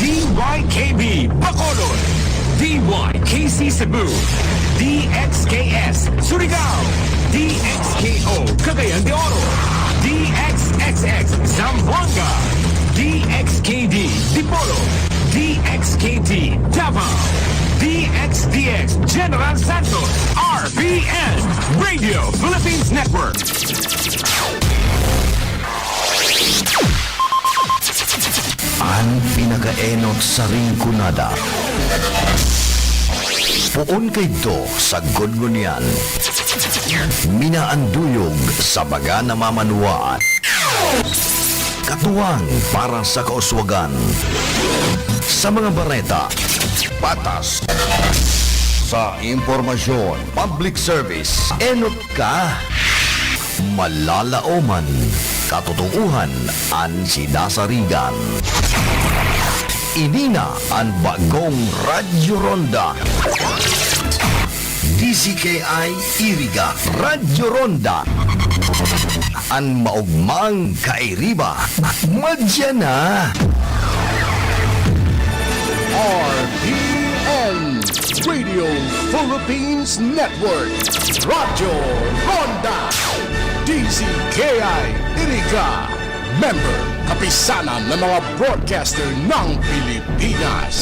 DYKB Bacolod, DYKC Cebu, DXKS Surigao, DXKO Cagayan de Oro, DXXX Zamboanga, DXKD Dipolo, DXKT Davao, DXDX General Santos, RPN Radio Philippines Network. Ang pinakaenot sa ringkunada. Puon kay do sa gudgunyan. Minaanduyog sa baga namamanuaan. Katuwang para sa kauswagan. Sa mga bareta, patas. Sa impormasyon, public service, enot ka. Malalaoman, katotohanan ang sinasarigan. Inina ang bagong Radyo Ronda. DCKI Iriga Radyo Ronda. Ang maugmang kairiba. Madya na. RPN Radio Philippines Network, Radyo Ronda, DCKI Iriga, member kapisanan ng mga broadcaster ng Pilipinas.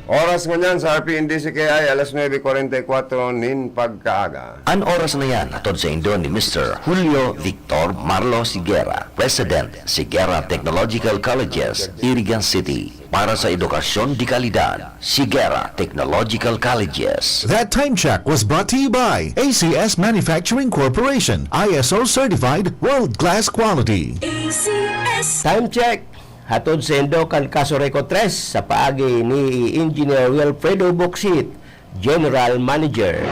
Oras ngayon sa RPN DCKI, alas 9:44 nin pagkaaga. An oras na yan atod sa Indo ni Mr. Julio Victor Marlo Siguera, President, Siguera Technological Colleges, Irigan City. Para sa edukasyon di kalidad, Siguera Technological Colleges. That time check was brought to you by ACS Manufacturing Corporation, ISO certified world-class quality. Time check. Hatod sa Indo kan kaso Reco 3 sa paagi ni Engineer Wilfredo Boxit, General Manager.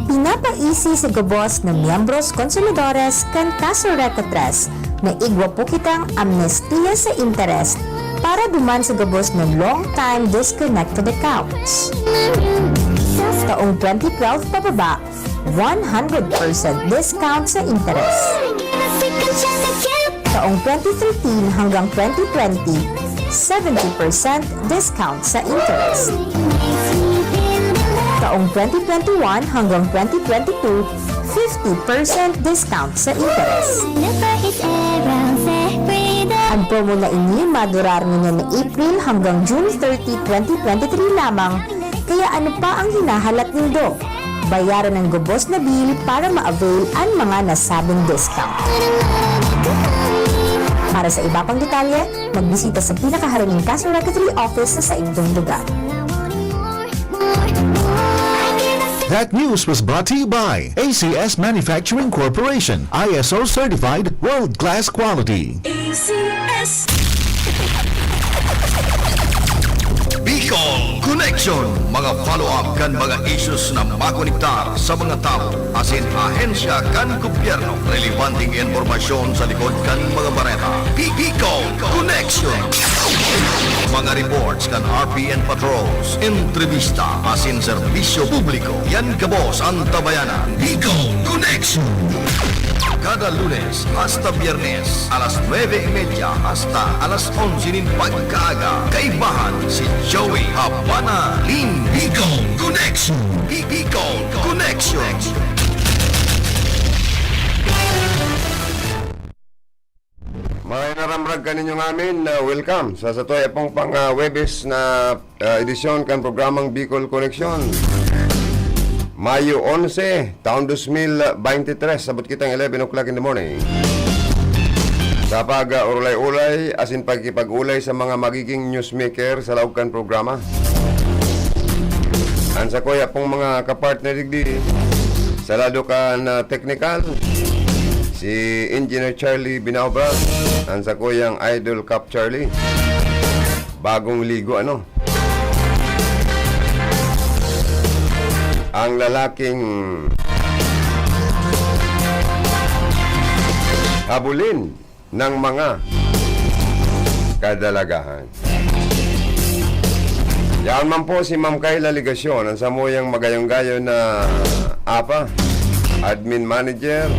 Pinapaisi sa gabos ng miyembros konsolidores kan kaso Reco 3 na igwa po kitang amnestiya sa interest para duman sa gabos ng long-time disconnected accounts. Taong 2012 pababa, 100% discount sa interest. Taong 2013 hanggang 2020, 70% discount sa interest. Taong 2021 hanggang 2022, 50% discount sa interest. Ang promo na ini madurar niya na April hanggang June 30, 2023 lamang, kaya ano pa ang hinahalat nindo? Bayaran ng gubos na bill para ma-avail ang mga nasabing discount. Para sa iba pang detalye, magbisita sa pinakaharaming Kaso Reco 3 office sa inyong lugar. That news was brought to you by ACS Manufacturing Corporation, ISO certified world-class quality. Bicol Connection, mga follow-up kan mga issues na makonektar sa mga tao asin ahensya kan gobyerno, relevanteng informasyon sa likod kan mga bareta. Bicol Connection, mga reports kan RPN patrols, entrevista asin serbisyo publiko, yan kabos ang tabayanan. Bicol Connection, kada Lunes hasta Biyernes, alas 9:30 hasta alas 11 nin pagkaaga. Kaibahan si Joey Habana in Bicol Connection. Bicol Connection. Mga naramrag ka ninyo ngamin, welcome sa satoy pong Webes na edisyon kan programang Bicol Connection. Mayo 11, taon 2023, sabot kitang 11 o'clock in the morning. Sa pag-ulay-ulay, asin pagkipag-ulay sa mga magiging newsmaker sa laugkan programa. Ansa koya pong mga kapartner digdi, sa lado kan technical, si Engineer Charlie Binaubra, ansa koyang Idol Cup Charlie. Bagong ligo ang lalaking habulin ng mga kadalagahan. Yan man po si Ma'am Kayla Ligasyon, ang samuyang magayong-gayo na APA, Admin Manager,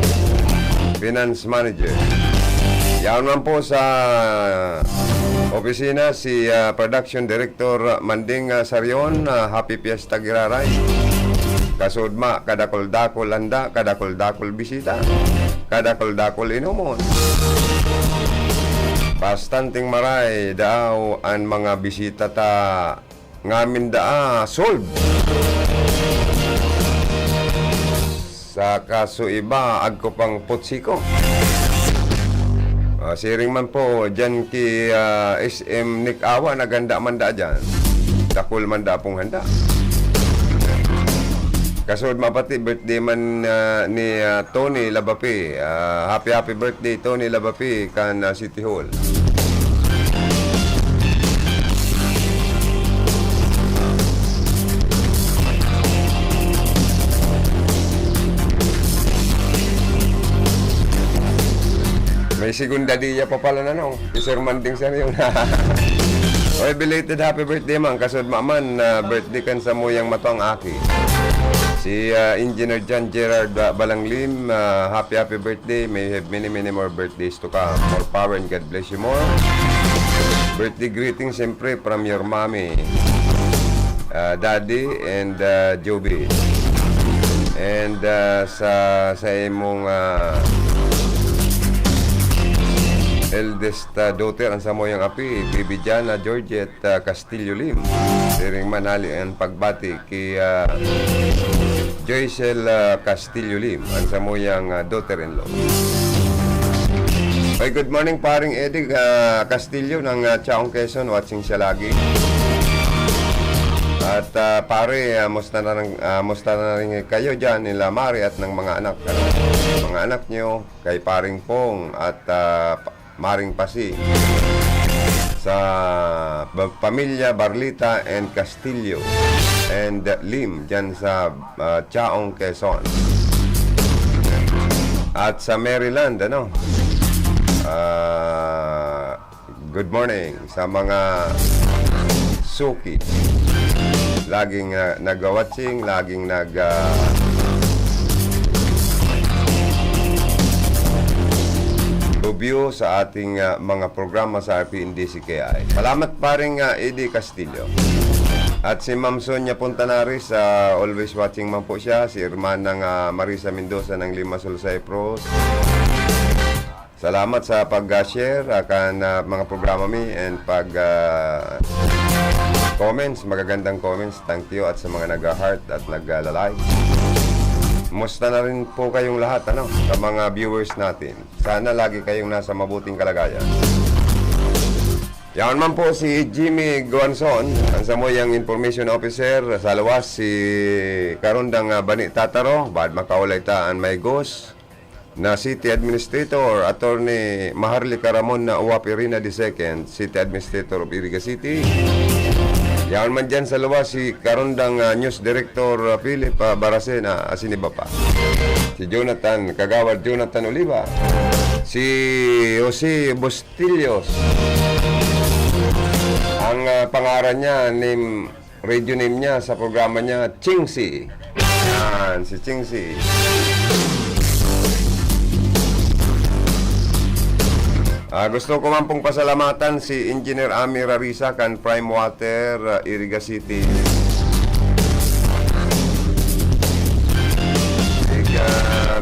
Finance Manager. Yan man po sa opisina si Production Director Manding Sarion. Happy Fiesta Giraray. Kasudma, kadakol-dakol handa, kadakol-dakol bisita, kadakol-dakol inumon. Bastanting maray daw ang mga bisita ta ngamin daa sold. Sa kaso iba, agko pang putsiko. Siring man po, dyan ki SM Nick Awa, naganda man da dyan. Dakol man da pong handa. Kasod mapati, birthday man ni Tony Labapi. Happy birthday, Tony Labapi, kan City Hall. May segunda diya pa pala na no. Si Sir Manding Sir yun. Oy, belated happy birthday man. Kasod maman, birthday kan sa muyang matong aki. Si Engineer John Gerard Balanglim, happy birthday. May have many more birthdays to come. More power and God bless you more. Birthday greetings siyempre from your mommy, Daddy and Joby. And sa imong eldest daughter ang samoyang api, Bibi Jana Georgette Castillo Lim. Siring manali ang pagbati kay Joycel Castillo Lim, ang samoyang daughter-in-law. Ay, good morning paring Eddie Castillo ng Chaong Quezon, watching siya lagi. At pare, musta na rin kayo dyan, nila Mari at ng mga anak. Mga anak nyo, kay paring Pong at Maring Pasi sa pamilya Barlita and Castillo and Lim dyan sa Chaong Quezon. At sa Maryland, good morning sa mga Suki, laging nag-watching, laging review sa ating mga programa sa RPNDCKI. Salamat paring Eddie Castillo. At si Ma'am Sonia Puntanaris, always watching man po siya. Si Hermanang Marisa Mendoza ng Limassol Cyprus. Salamat sa pag-share kan mga programa mi and comments, magagandang comments. Thank you. At sa mga nag-heart at nag-like. Musta na rin po kayong lahat sa mga viewers natin. Sana lagi kayong nasa mabuting kalagayan. Yan man po si Jimmy Guanzon, ang samoyang information officer sa lawas, si Karundang Bani Tataro, bad makaulay taan may gos, na City Administrator, Attorney Maharlika Ramon na Uwapirina II, City Administrator of Iriga City. Yan man dyan sa lawas, si Karundang News Director Philip Baracena, asin iba pa. Si Jonathan, Kagawad Jonathan Oliva. Si Jose Bustillos. Ang pangaran niya, radio name niya sa programa niya, Chingsi. Yan, si Chingsi. Gusto ko man pong pasalamatan si Engineer Ami Rarisa kan Prime Water, Iriga City.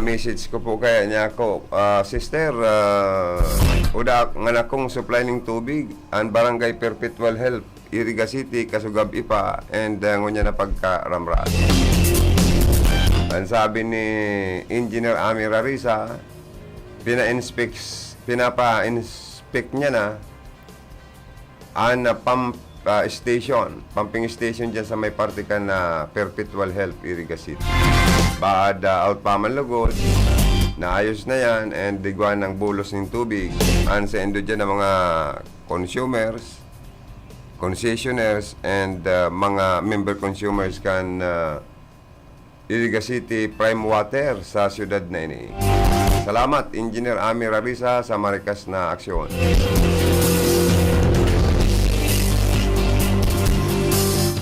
Message ko po kaya niya ako, Sister, uda nga na kong supply ng tubig ang Barangay Perpetual Health, Iriga City, Kasugab Ipa, and ngunya na pagkaramras. Ang sabi ni Engineer Ami Rarisa, pinapa-inspect niya na ang pumping station dyan sa may parte ka na Perpetual Health, Iriga City. Baad out pa man lugod, naayos na yan, and digwan ng bulos ng tubig. Ang sa endo dyan ng mga consumers, concessionaires, and mga member consumers kan Iriga City Prime Water sa siyudad na ini. Salamat, Engineer Ami Rarisa, sa marikas na aksyon.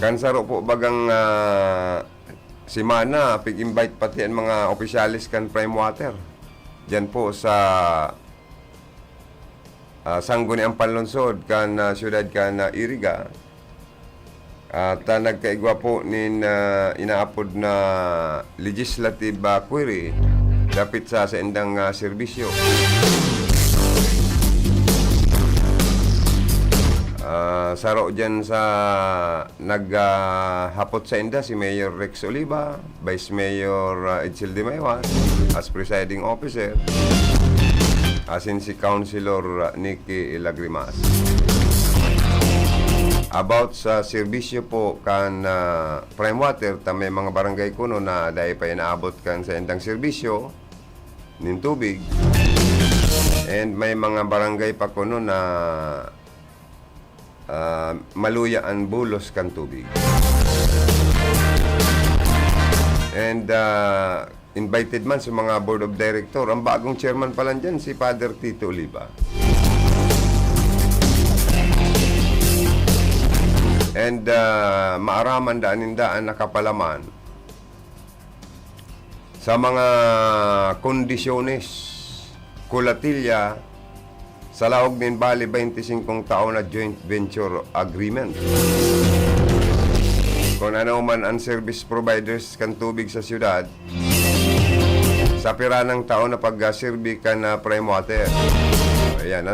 Kansaro po bagang si Mana, pig-invite pati ang mga opisyalis kan Prime Water. dyan po sa Sangguniang Panlungsod kan siyudad kan Iriga. At nagkaigwa po nin inaapod na legislative query dapit sa endang serbisyo. Saro dyan sa naghapot sa inda si Mayor Rex Oliva, Vice Mayor Edsel de Maywan as presiding officer, asin si Councilor Nicky Lagrimas. About sa serbisyo po kan prime water, may mga barangay kuno na dahil pa inaabot kan sa endang serbisyo nin tubig, and may mga barangay pa kuno na maluyaan bulos kan tubig. And invited man sa mga board of director, ang bagong chairman pa lang dyan si Father Tito Oliva. And maaraman daan nakapalaman sa mga kondisyones kulatilya sa laog din bali 25 taon na joint venture agreement. Kung ano man ang service providers kan tubig sa siyudad, sa piranang taon na pag-serve ka na prime water. Ayan,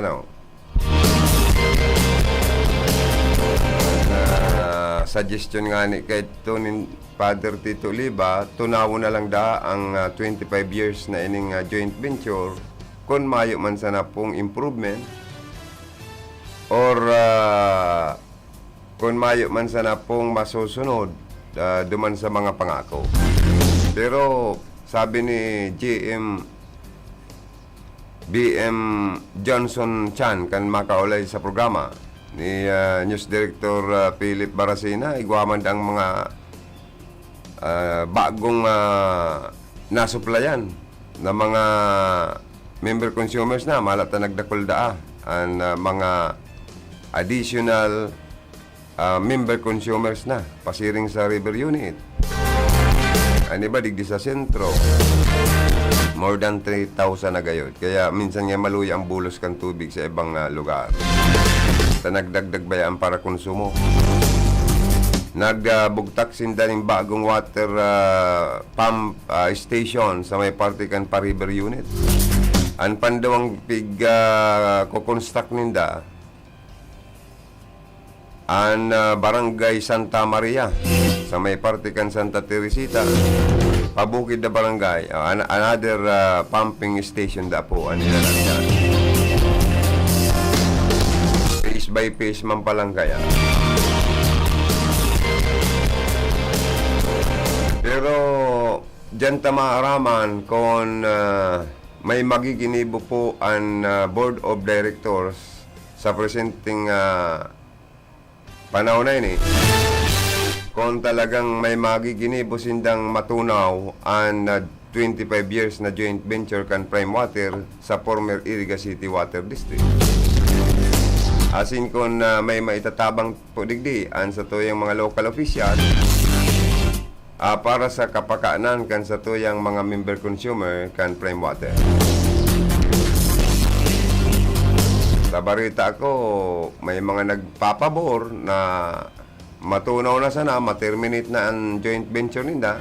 suggestion nga ni kay ni Father Tito Oliva, tunaw na lang da ang 25 years na ining joint venture kung mayo man sana pong improvement or kung mayo man sana pong masusunod duman sa mga pangako. Pero sabi ni BM Johnson Chan kan makaulay sa programa ni News Director Philip Barasina, igwaman ang mga bagong nasuplayan na mga member consumers na malata nagdakol daa ang mga additional member consumers na pasiring sa river unit. Ano ba digdi sa sentro? More than 3,000 na gayod. Kaya minsan nga maluya ang bulos kan tubig sa ibang lugar. Nagdagdag bayaan para konsumo. Nagbugtak sindaling bagong water pump station sa may parte kan pa river unit. Ang pandawang kukonstruct ninda ang barangay Santa Maria sa may parte kan Santa Teresita. Pabukid na barangay, another pumping station da po ang nilalagyan. Phase by phase man palang kaya. Pero dyan tamaaraman kung may magiginibo po ang board of directors sa presenting panahon na ini. Kung talagang may magiginibo sindang matunaw ang 25 years na joint venture kan prime water sa former Iriga City Water District. Asin kung may maitatabang po digdi an sa tuyang mga local official para sa kapakaanan kan sa tuyang mga member consumer kan prime water. Sa barita ko, may mga nagpapabor na matunaw na sana, ma-terminate na ang joint venture ninda.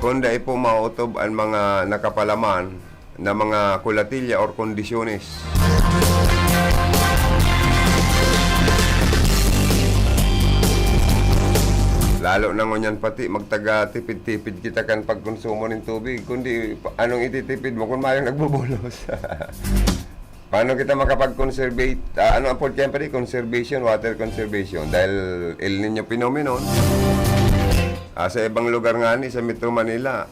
Kundi po mautob ang mga nakapalaman na mga kulatilya or kondisyones. Lalo na ngunyan pati magtaga tipid-tipid kita kan pagkonsumo ng tubig. Kundi anong ititipid mo kung mayroong nagbubulos. Paano kita makapag-conservate? Ano ang po kaya pati? Conservation, water conservation. Dahil El Niño phenomenon. Sa ibang lugar nga ni, sa Metro Manila,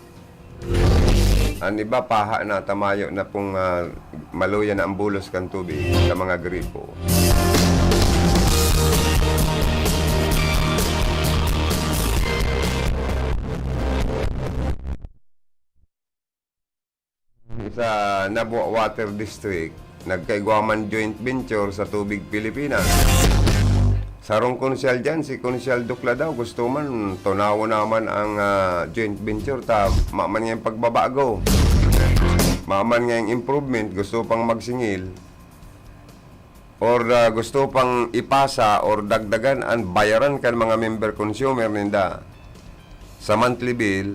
ang iba, paha na, tamayo na pong maluya na ang bulos kan tubig sa mga gripo. Sa Nabua Water District, nagkaigwaman joint venture sa Tubig Pilipinas Sarong konsyal dyan, si Konsyal Dukla daw, gusto man, tunawo naman ang joint venture, maman nga yung pagbabago. Maman nga yung improvement, gusto pang magsingil. Or gusto pang ipasa or dagdagan ang bayaran kan mga member consumer ninda sa monthly bill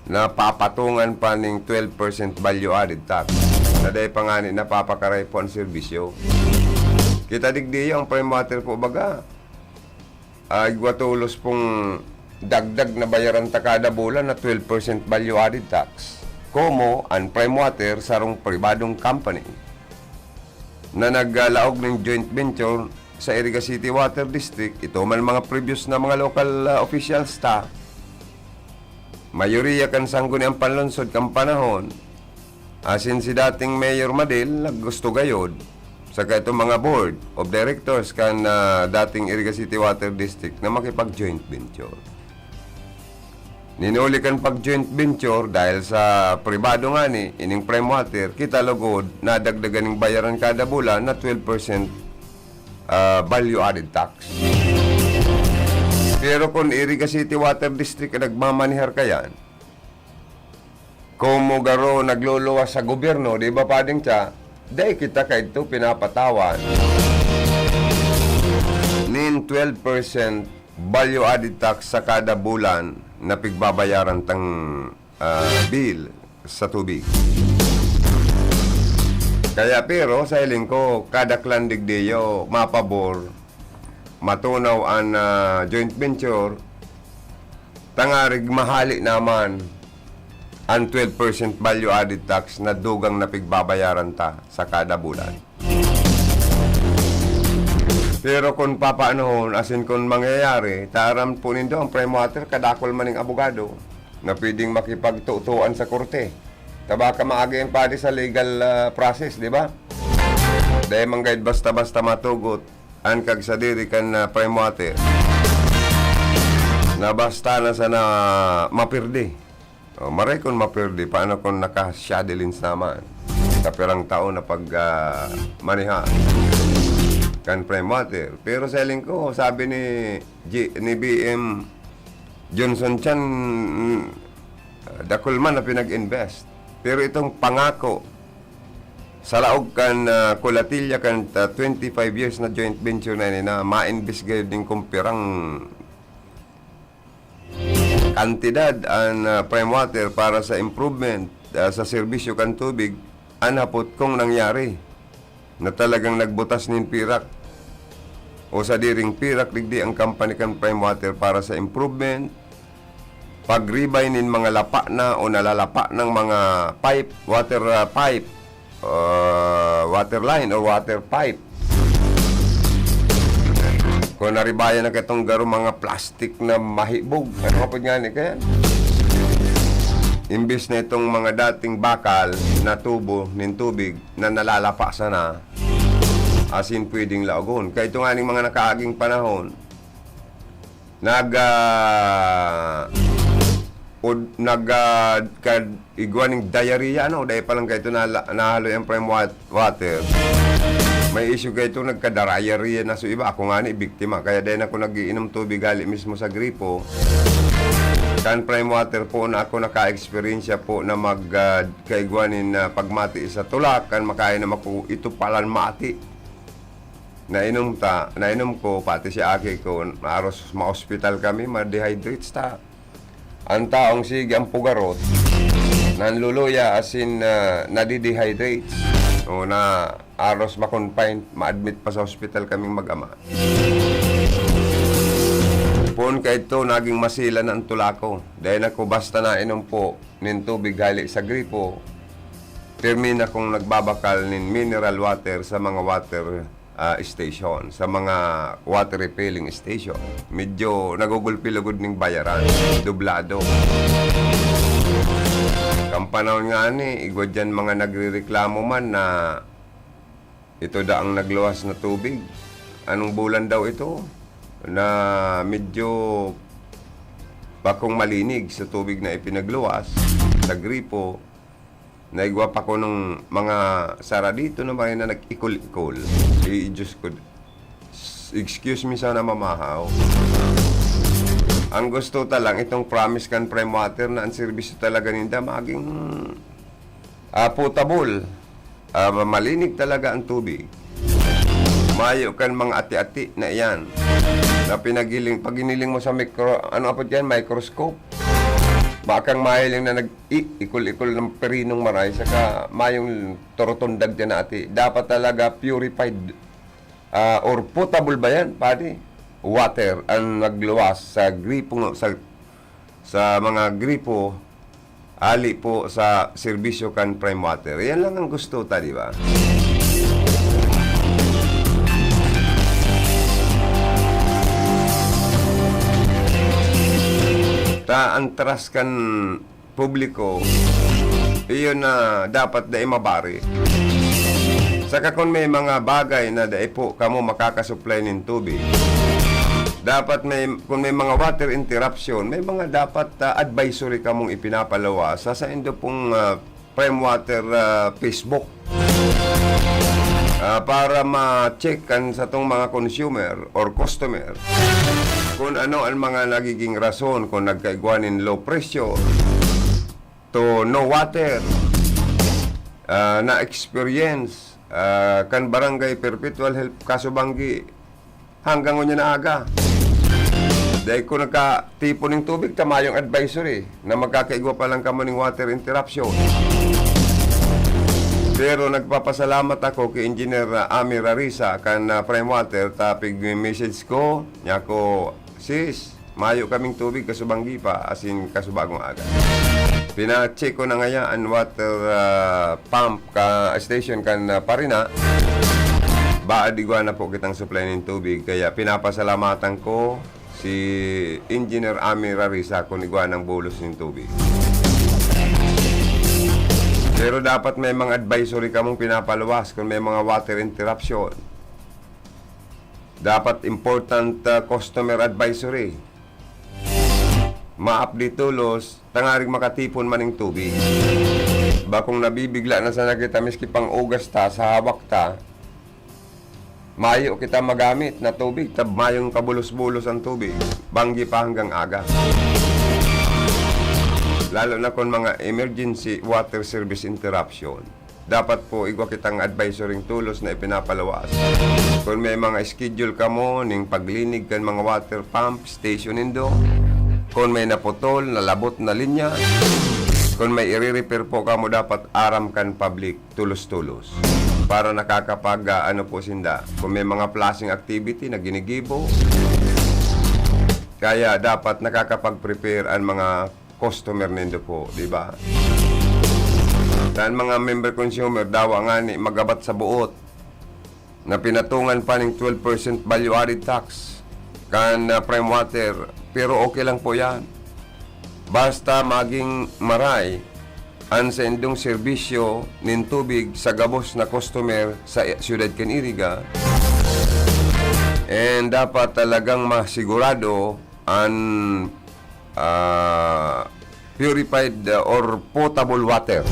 na papatungan pa ng 12% value added tax. Na dahil pa nga napapakaray po ang serbisyo. Kita digdi ang prime water po baga. Igwatulos pong dagdag na bayaran ta kada bulan na 12% value added tax. Como ang prime water sarong pribadong company na naggalaog ng joint venture sa Iriga City Water District. Ito man mga previous na mga local officials ta. Mayoriya kan sangguni ang panlonsod kang panahon. Asin si dating Mayor Madel naggusto gayod sa itong mga board of directors kan dating Iriga City Water District na makipag-joint venture. Ninuli kan pag-joint venture dahil sa pribado nga ni ining prime water, kita lugod na dagdagan ng bayaran kada bulan na 12% value added tax. Pero kung Iriga City Water District nagmamanihar kayan, kung mo garo nagluluwas sa gobyerno, di ba pading siya, dahil kita kahit ito pinapatawan nin 12% value added tax sa kada bulan na pigbabayaran tang bill sa tubig. Kaya pero sa hiling ko, kada klandig diyo mapabor, matunaw ang joint venture, tangarig mahali naman ang 12% value added tax na dugang na pigbabayaran ta sa kada bulan. Pero kung papaanohon, asin kung mangyayari, taram po nindo ang prime water, kadakol maning abogado na pwedeng makipagtutuan sa korte. Tabaka maagi ang padi sa legal process, di ba? Dahil manggayad basta-basta matugot ang kagsadiri kan prime water na basta na sana mapirdi. O, maray kung mapirdi, paano kung naka-shadelins naman sa perang taon na pag maniha kan prime water. Pero sa hiling ko, sabi ni BM Johnson Chan, dakulman na pinag-invest. Pero itong pangako sa laog kan kulatilya kan 25 years na joint venture na ini na ma-invest din kung pirang kantidad ang prime water para sa improvement sa serbisyo kan tubig, anapot kong nangyari na talagang nagbutas nin pirak o sa diring pirak digdi ang company kan prime water para sa improvement, pagribay nin mga lapa na o nalalapa ng mga pipe, water pipe, water line or water pipe. Kung naribayan na kitong garo mga plastic na mahibog, ano kapag nga ni kaya? Imbis na itong mga dating bakal na tubo nin tubig na nalalapa sana, asin pwedeng laogon. Kaya ito nga ning mga nakaaging panahon, igwaning diarrhea, ano? Dahil palang kayo ito nahalo yung prime water. May issue kayo ito, nagka-diarrhea na so iba. Ako nga ni, biktima. Kaya dahil ako nagiinom tubig gali mismo sa gripo, kan prime water po na ako naka-experiensya po na magkaigwanin na pagmati sa tulak, kan makain na maku, ito palan mati. Nainom ko, pati si Aki ko, maaros ma-hospital kami, ma-dehydrates ta. Ang taong sige ang pugarot, nanluluya asin nadi-dehydrates. O na aros ma-confine, ma-admit pa sa hospital kaming mag-ama. Poon ka ito, naging masila na ang tulako. Dahil ako basta na inom po nin tubig gali sa gripo, termina kong nagbabakal nin mineral water sa mga water station, sa mga water refilling station. Medyo nagugulpilugod ng bayaran, dublado. Kampanahon nga ni, igwa dyan mga nagre-reklamo man na ito da ang nagluwas na tubig. Anong bulan daw ito? Na medyo bakong malinig sa tubig na ipinagluwas sa gripo. Naigwa pa ko ng mga sara dito na mga na nag-ikol-ikol. Diyos ko, excuse me sana mamahaw. Ang gusto talang itong promise kan prime water na ang serbisyo talaga ninda maging potable. Malinig talaga ang tubig. Mayo kan mga ati-ati na iyan. Na paginiling mo sa microscope. Makang mahiling na nag-ikul-ikul ng perinong maray saka mayong torotondag dyan na ati. Dapat talaga purified or potable ba yan, padi? Water ang nagluwas sa gripo sa mga gripo ali po sa serbisyo kan prime water. Yan lang ang gusto ta, di ba? Antras kan publiko iyon na dapat dai mabari. Saka kung may mga bagay na dai po kamo makakasupply ng tubig, dapat kung may mga water interruption, may mga dapat advisory kamong ipinapalawa sa indo pong prime water Facebook para ma-check kan sa tong mga consumer or customer kung ano ang mga nagiging rason kung nagkaigwanin low pressure to no water na experience kan barangay Perpetual Help Kasubanggi hanggang unya na aga. Dahil kung nagka-tipo ng tubig, tamayong advisory na magkakaigwa pa lang kamo ng water interruption. Pero nagpapasalamat ako kay Engineer Ami Rarisa kan prime water tapig message ko niya ko, sis, mayo kaming tubig Kasubanggi pa asin kasubagong aga. Pina-check ko na ngayon ang water pump station kan Parina. Baadigwa na po kitang supply ng tubig kaya pinapasalamatan ko si Engineer Ami Rarisa kung igwa ng bulos ng tubig. Pero dapat may mga advisory kamong pinapaluwas kung may mga water interruption. Dapat important customer advisory. Ma-update tulos, tangaring makatipon maning tubig. Bakong nabibigla na sa nakita miski pang ugas ta sa hawak ta, mayo kita magamit na tubig, mayong kabulos-bulos ang tubig, banggi pa hanggang aga. Lalo na kung mga emergency water service interruption, dapat po igwa kitang advisory tulos na ipinapalawas. Kung may mga schedule kamo ning paglinig kan mga water pump station indo, kung may naputol, nalabot na linya, kung may i-repair po kamo dapat aram kan public tulos-tulos. Para nakakapag po sinda. Kung may mga flashing activity na ginigibo, kaya dapat nakakapag-prepare ang mga customer nindo po, di ba? Dan mga member consumer daw nga ni magabat sa buot na pinatungan pa ng 12% value added tax kan prime water, pero okay lang po yan. Basta maging maray ang sa indong serbisyo nin tubig sa gabos na customer sa siyudad kan Iriga, and dapat talagang masigurado ang purified or potable water,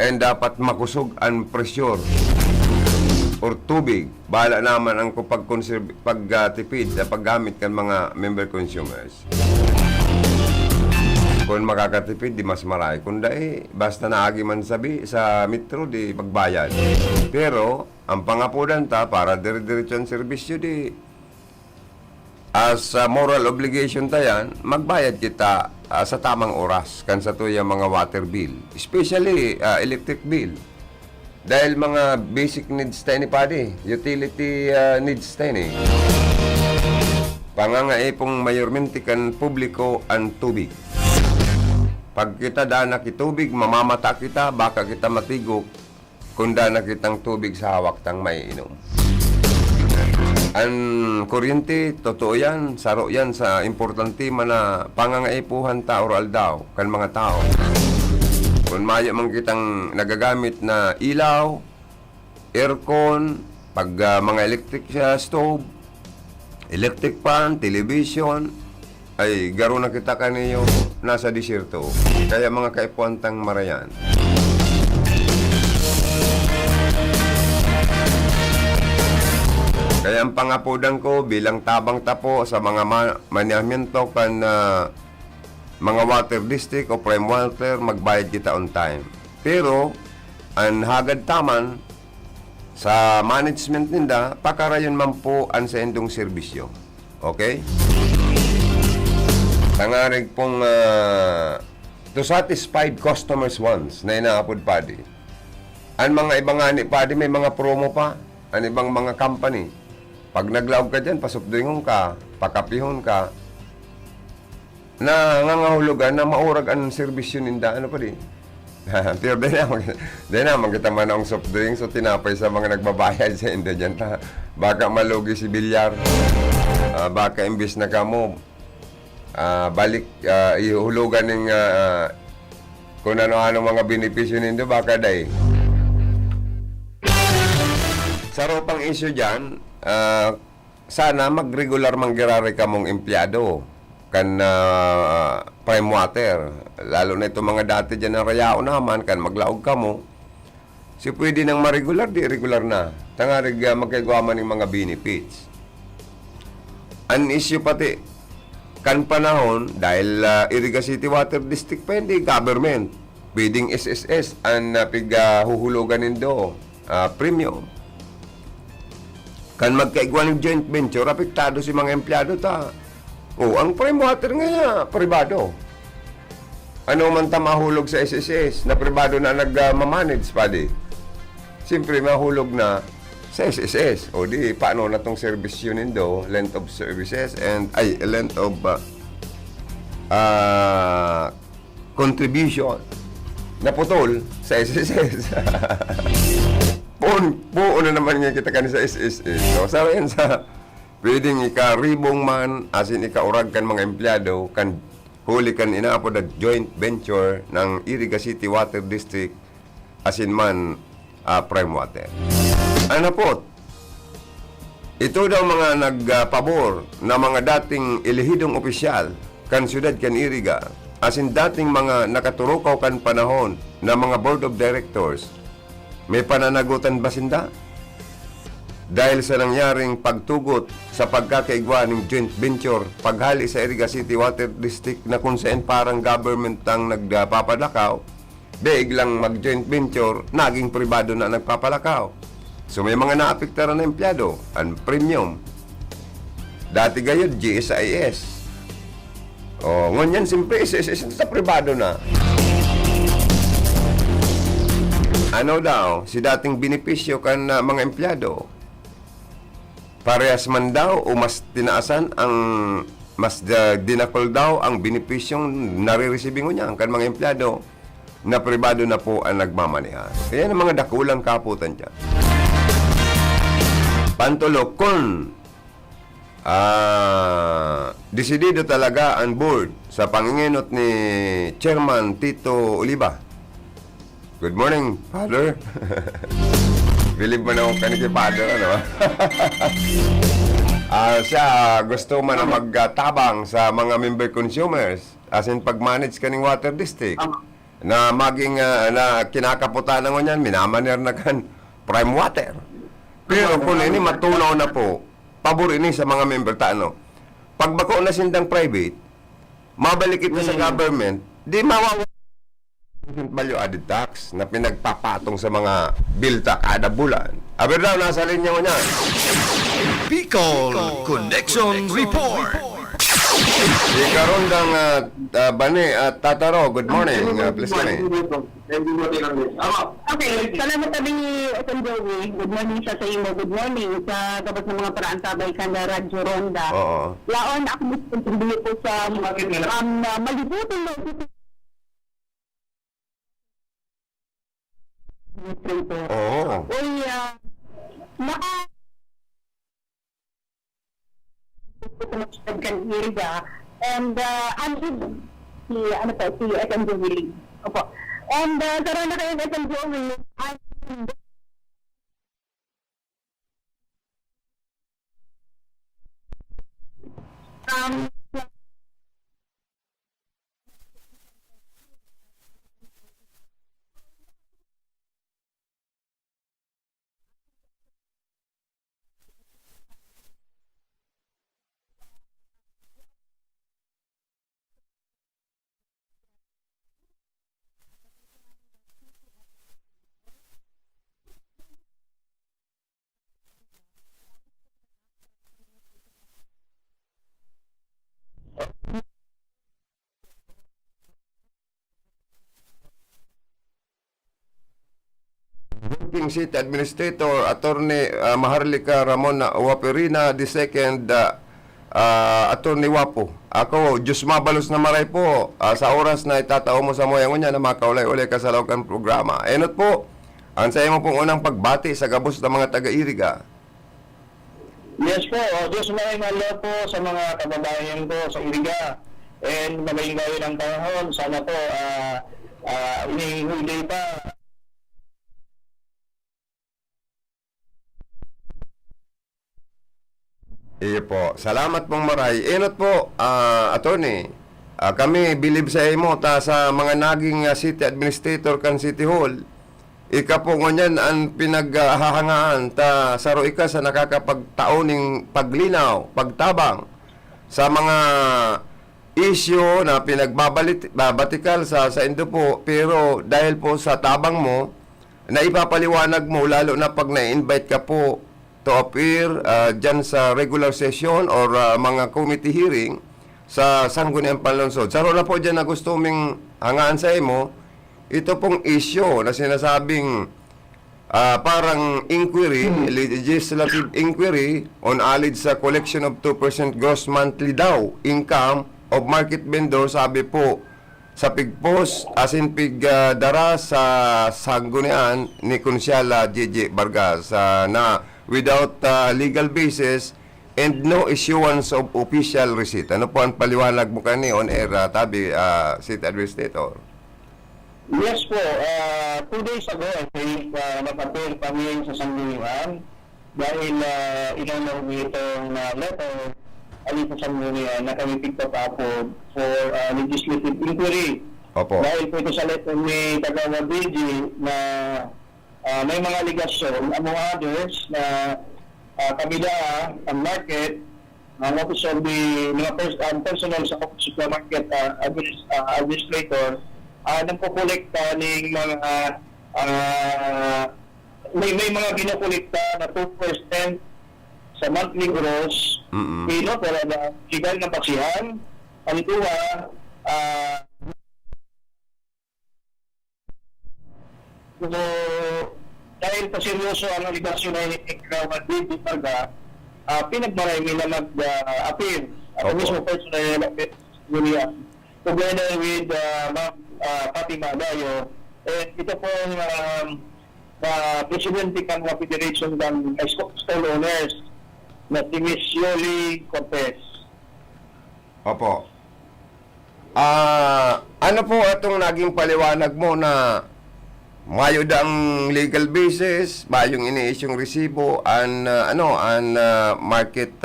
and dapat makusog ang pressure or tubig. Bahala naman ang pagtipid sa paggamit kan mga member consumers. Kung makakatipid, di mas marami. Kung dahil, basta naagi man sabi sa metro, di magbayad. Pero, ang pangapudan ta, para dire-diretso ang servisyo, di as moral obligation ta yan, magbayad kita sa tamang oras kan sa tuya mga water bill. Especially, electric bill. Dahil mga basic needs tayo ni Padi, utility needs tayo ni. Pangangaipong mayormente kan publiko ang tubig. Pag kita dana kitubig, mamamata kita, baka kita matigok kung dana kitang tubig sa hawak tang may inom. Ang kuryente, totoo yan, saro yan sa importante man na pangangaipuhan ta oral daw kan mga tao. Kung maya man kitang nagagamit na ilaw, aircon, pag mga electric stove, electric fan, television, ay garo na kita kaniyo nasa disyerto. Kaya mga kaipuantang marayan. Kaya ang pangapudan ko bilang tabang tapo sa mga manyamiento kan mga water district o prime water, magbayad kita on time. Pero, ang hagad taman sa management ninda, pakarayon man po ang sa endong serbisyo. Okay? Tangarig pong to satisfied customers wants na inaapod padi. Ang mga ibang ani padi may mga promo pa. Ang ibang mga company. Pag naglaog ka dyan, pasupdingong ka, pakapihon ka, na ngangahulugan na maurag ang serbisyo ninda, ano pa di? Pero di naman kita man ang soft drinks o tinapay sa mga nagbabayad sa inda dyan. Baka malugi si bilyar. Baka imbis na ka mo, balik, ihulugan ng kung ano-ano mga benepisyo nindo, baka day. Sa ropang issue dyan, sana mag-regular manggirari ka mong empleyado kan prime water. Lalo na itong mga dati dyan na rayao naman, kan maglaog ka mo. Si pwede nang ma-regular, di regular na. Tangarig magkagawa ng mga benefits. An issue pati, kan panahon, dahil Iriga City Water District pa hindi government. Pwedeng SSS ang huhulugan nindo premium. Kan magkaigwa ng joint venture, apektado si mga empleyado ta. Ang prime water nga pribado. Ano man ta mahulog sa SSS na pribado na nagmamanage pa di. Siyempre mahulog na sa SSS. O di, paano na tong service yun nindo, length of services and length of contribution na putol sa SSS. Buo na naman nga kita kanina sa SSS. So, sa yan sa pwedeng ika-ribong man, asin ika-urag kan mga empleyado, kan huli kan inaapod na joint venture ng Iriga City Water District, asin man prime water. Ano po? Ito daw mga nagpabor na mga dating elehidong opisyal kan syudad kan Iriga, asin dating mga nakaturukaw kan panahon na mga board of directors, may pananagutan ba sinda? Dahil sa nangyaring pagtugot sa pagkakaigwa ng joint venture paghali sa Iriga City Water District na kung saan parang government ang nagpapadakaw, daig lang mag-joint venture, naging pribado na nagpapalakaw. So may mga naapektaran na empleyado, ang premium. Dati gayod, GSIS. Ngunyan simpre, SSS sa pribado na. Ano daw, si dating benepisyo kan mga empleyado, parehas man daw o mas tinaasan ang mas dinakol daw ang benepisyong nare-receiving niya kan mga empleyado na pribado na po ang nagmamanehan. Kaya ang mga dakulang kaputan dyan. Pantulo, kung desidido talaga ang board sa panginginot ni Chairman Tito Oliva. Good morning, Father. Believe mo na akong kaniki Father, ano? Siya gusto man na magtabang sa mga member consumers as in pag-manage kaning water district na maging na kinakaputan na ngunyan, minamaner na kan prime water. Pero kung ini matunaw na po, pabor ini sa mga member ta, ano? Pagbako na sindang private, mabalik ito sa government, di mawawala value added tax na pinagpapatong sa mga bilta kada bulan. Aber daw, nasa linya mo niyan. Bicol Connection Report. Ikarondang Bani at Tataro, good morning. Please kami. Okay, salamat tabi ni Oton Joey. Good morning sa imo. Good morning sa gabas ng mga paraan sabay kanda Radyo Ronda. Oo. Laon ako magkontribute po sa malibutin mo. Oo. Uy, kan Iriga and si ano po si SM Joey. Opo. And karon na kayo SM Joey. Acting City Administrator Attorney Maharlika Ramon Waperina II, Attorney Wapo. Ako, Diyos mabalos na maray po sa oras na itatao mo sa moyang unya na makaulay-ulay ka sa laukan programa. Enot po, ang sayo mo pong unang pagbati sa gabos ng mga taga-Iriga. Yes po, Diyos maraming po sa mga kababayan ko sa Iriga. And magaling gawin ang panahon. Sana po, inihuli pa. Iyo po. Salamat pong maray. Enot po, attorney. Kami bilib sa imo ta sa mga naging city administrator kan City Hall. Ika po ngunyan ang pinaghahangaan ta saro ika sa nakakapagtaoning paglinaw, pagtabang sa mga issue na pinagbabatikal sa Indo po, pero dahil po sa tabang mo, na ipapaliwanag mo, lalo na pag na-invite ka po to appear dyan sa regular session or mga committee hearing sa Sangguniang Panlungsod. Saro na po dyan na gusto ming hangaan sa imo, ito pong issue na sinasabing parang inquiry, legislative inquiry on alleged sa collection of 2% gross monthly daw income of market vendor, sabi po sa pigpost asin pigdara sa Sanggunian ni Konsyala JJ Vargas na without legal basis and no issuance of official receipt. Ano po ang paliwanag mo kani on air, tabi City Administrator? Yes po, 2 days ago, I think, nag-appear kami sa Sanggunian dahil inanaw itong letter alito sa Sanggunian na kami pagpapapod for legislative inquiry. Opo. Dahil po ito sa letter ni Tagawa DG na may mga aligasyon, among others, na kabila ang market, ang office of the mga personnel sa office of the market administrator, nagkukolekta ng mga may mga ginukolekta na 2% sa monthly gross, para na sigal na paksihan. Ang ituwa, dahil pa seryoso ang aligasyon na ikaw di Parga, pinagmarami na mag-appeal at mismo personal na together with Fatima Dayo. Ito po Presidente ng Federation ng Stall Owners na si Miss Yoli Cortez. Opo. Ano po itong naging paliwanag mo na mayo ang legal basis, mayong ini-isyong resibo an market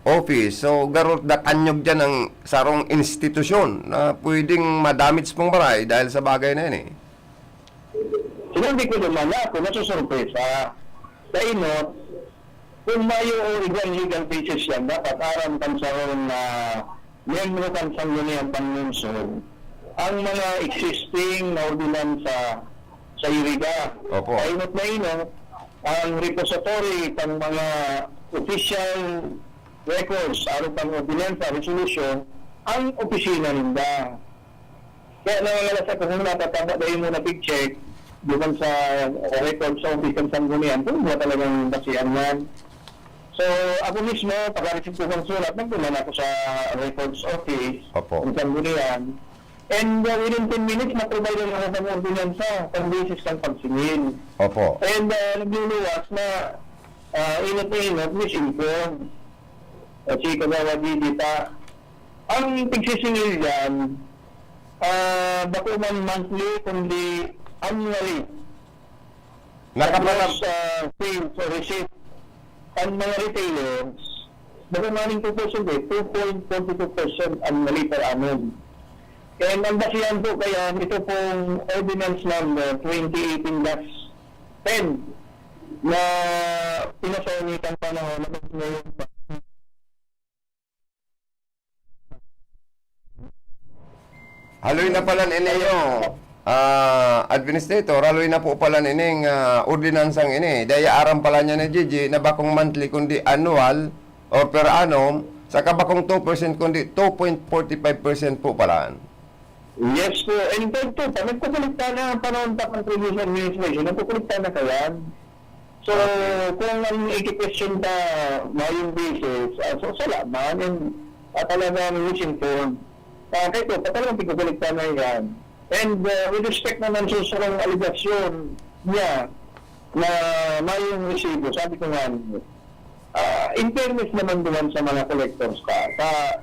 office. So garot da kanyog dyan ang sarong institusyon na pwedeng madamage pong baray dahil sa bagay na yun eh. Sinabi ko naman ako, nasusurpresa sa inyo, kung mayo ibang legal basis yan, dapat aram kan sarong na miyembro kan Sangguniang Panlungsod ang mga existing na ordinansa sa Iriga. Opo. Kainot na ino, ang repository ng mga official records, aron pang ordinansa, resolution, ang opisina ninda. Kaya nangangalas ako kung natatama dahil mo na big check, doon sa records sa office ng Sanggunian, kung ba talagang basihan yan. So, ako mismo, pag-receive ko ng sulat, nagpunan ako sa records office ng Sanggunian. And within 10 minutes, na-provide na ako ng ordinansa pang basis ng pagsingil. Opo. And nagluluwas na inot-inot, misinformed. At si Kagawa Didita. Ang pagsisingil yan, bako man monthly, kundi annually. Nakapanap sales or receipt. Ang mga retailers, bako maning 2%, 2.42% annually per annum. And ang basihan po kaya ito pong ordinance number 2018-10 na pinasawanitan panahon na ngayon pa. haloy na pala ninyo, administrator, haloy na po pala nining ordinansang ini. Daya aram pala niya ni Gigi na bakong monthly kundi annual or per annum, saka bakong 2% kundi 2.45% po pala. Yes po. And then po, nagkukulikta na ang panahon pa ng previous administration, nagkukulikta na kayan. So, kung ang i-question ka mayong basis, so salamat, and talagang misinformed. Kahit po, talagang pagkukulikta na yan. And with respect naman sa sarang aligasyon niya na mayong resibo, sabi ko nga, in fairness naman doon sa mga collectors para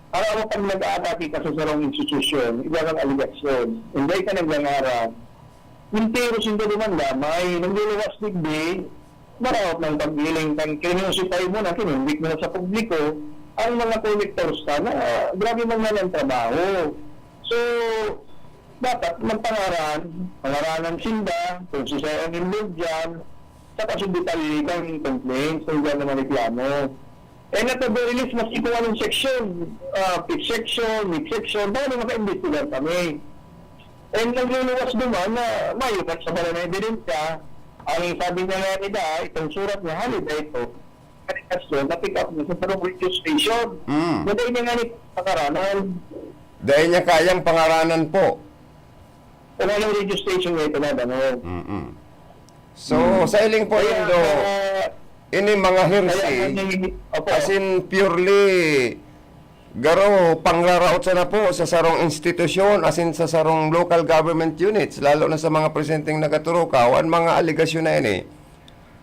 pag nag-aatake ka sa sarong institusyon, iba kang aligasyon, hindi ka naglangaran, Mintero sinda demanda, may nangluluwas digdi, maraot ng paggiling kang kinusipay mo na, kinundik mo na sa publiko, ang mga collectors ka na grabe man na ng trabaho. So, dapat pangaranan sinda, kung siya ang involved dyan, sa kasunditalili kang complaints, kung dyan naman reklamo. And at the very least, mas ito anong section, fifth section, mid section, dahil maka-investigar kami. And nagluluwas naman na mayukat sa bala na ebidensya, ang sabi niya nga nila, itong surat niya, halida ito, kanikasyon, na-pick up niya sa parang radio station. Dahil niya nga ni pangaranan. Dahil niya kayang pangaranan po. Kung anong radio station niya ito na, gano'n. So, sa iling po yun do, ini mga hearsay, as in purely garo pangraraot sa na po sa sarong institusyon, as in sa sarong local government units, lalo na sa mga presenting nagaturukaw, ang mga aligasyon na ini,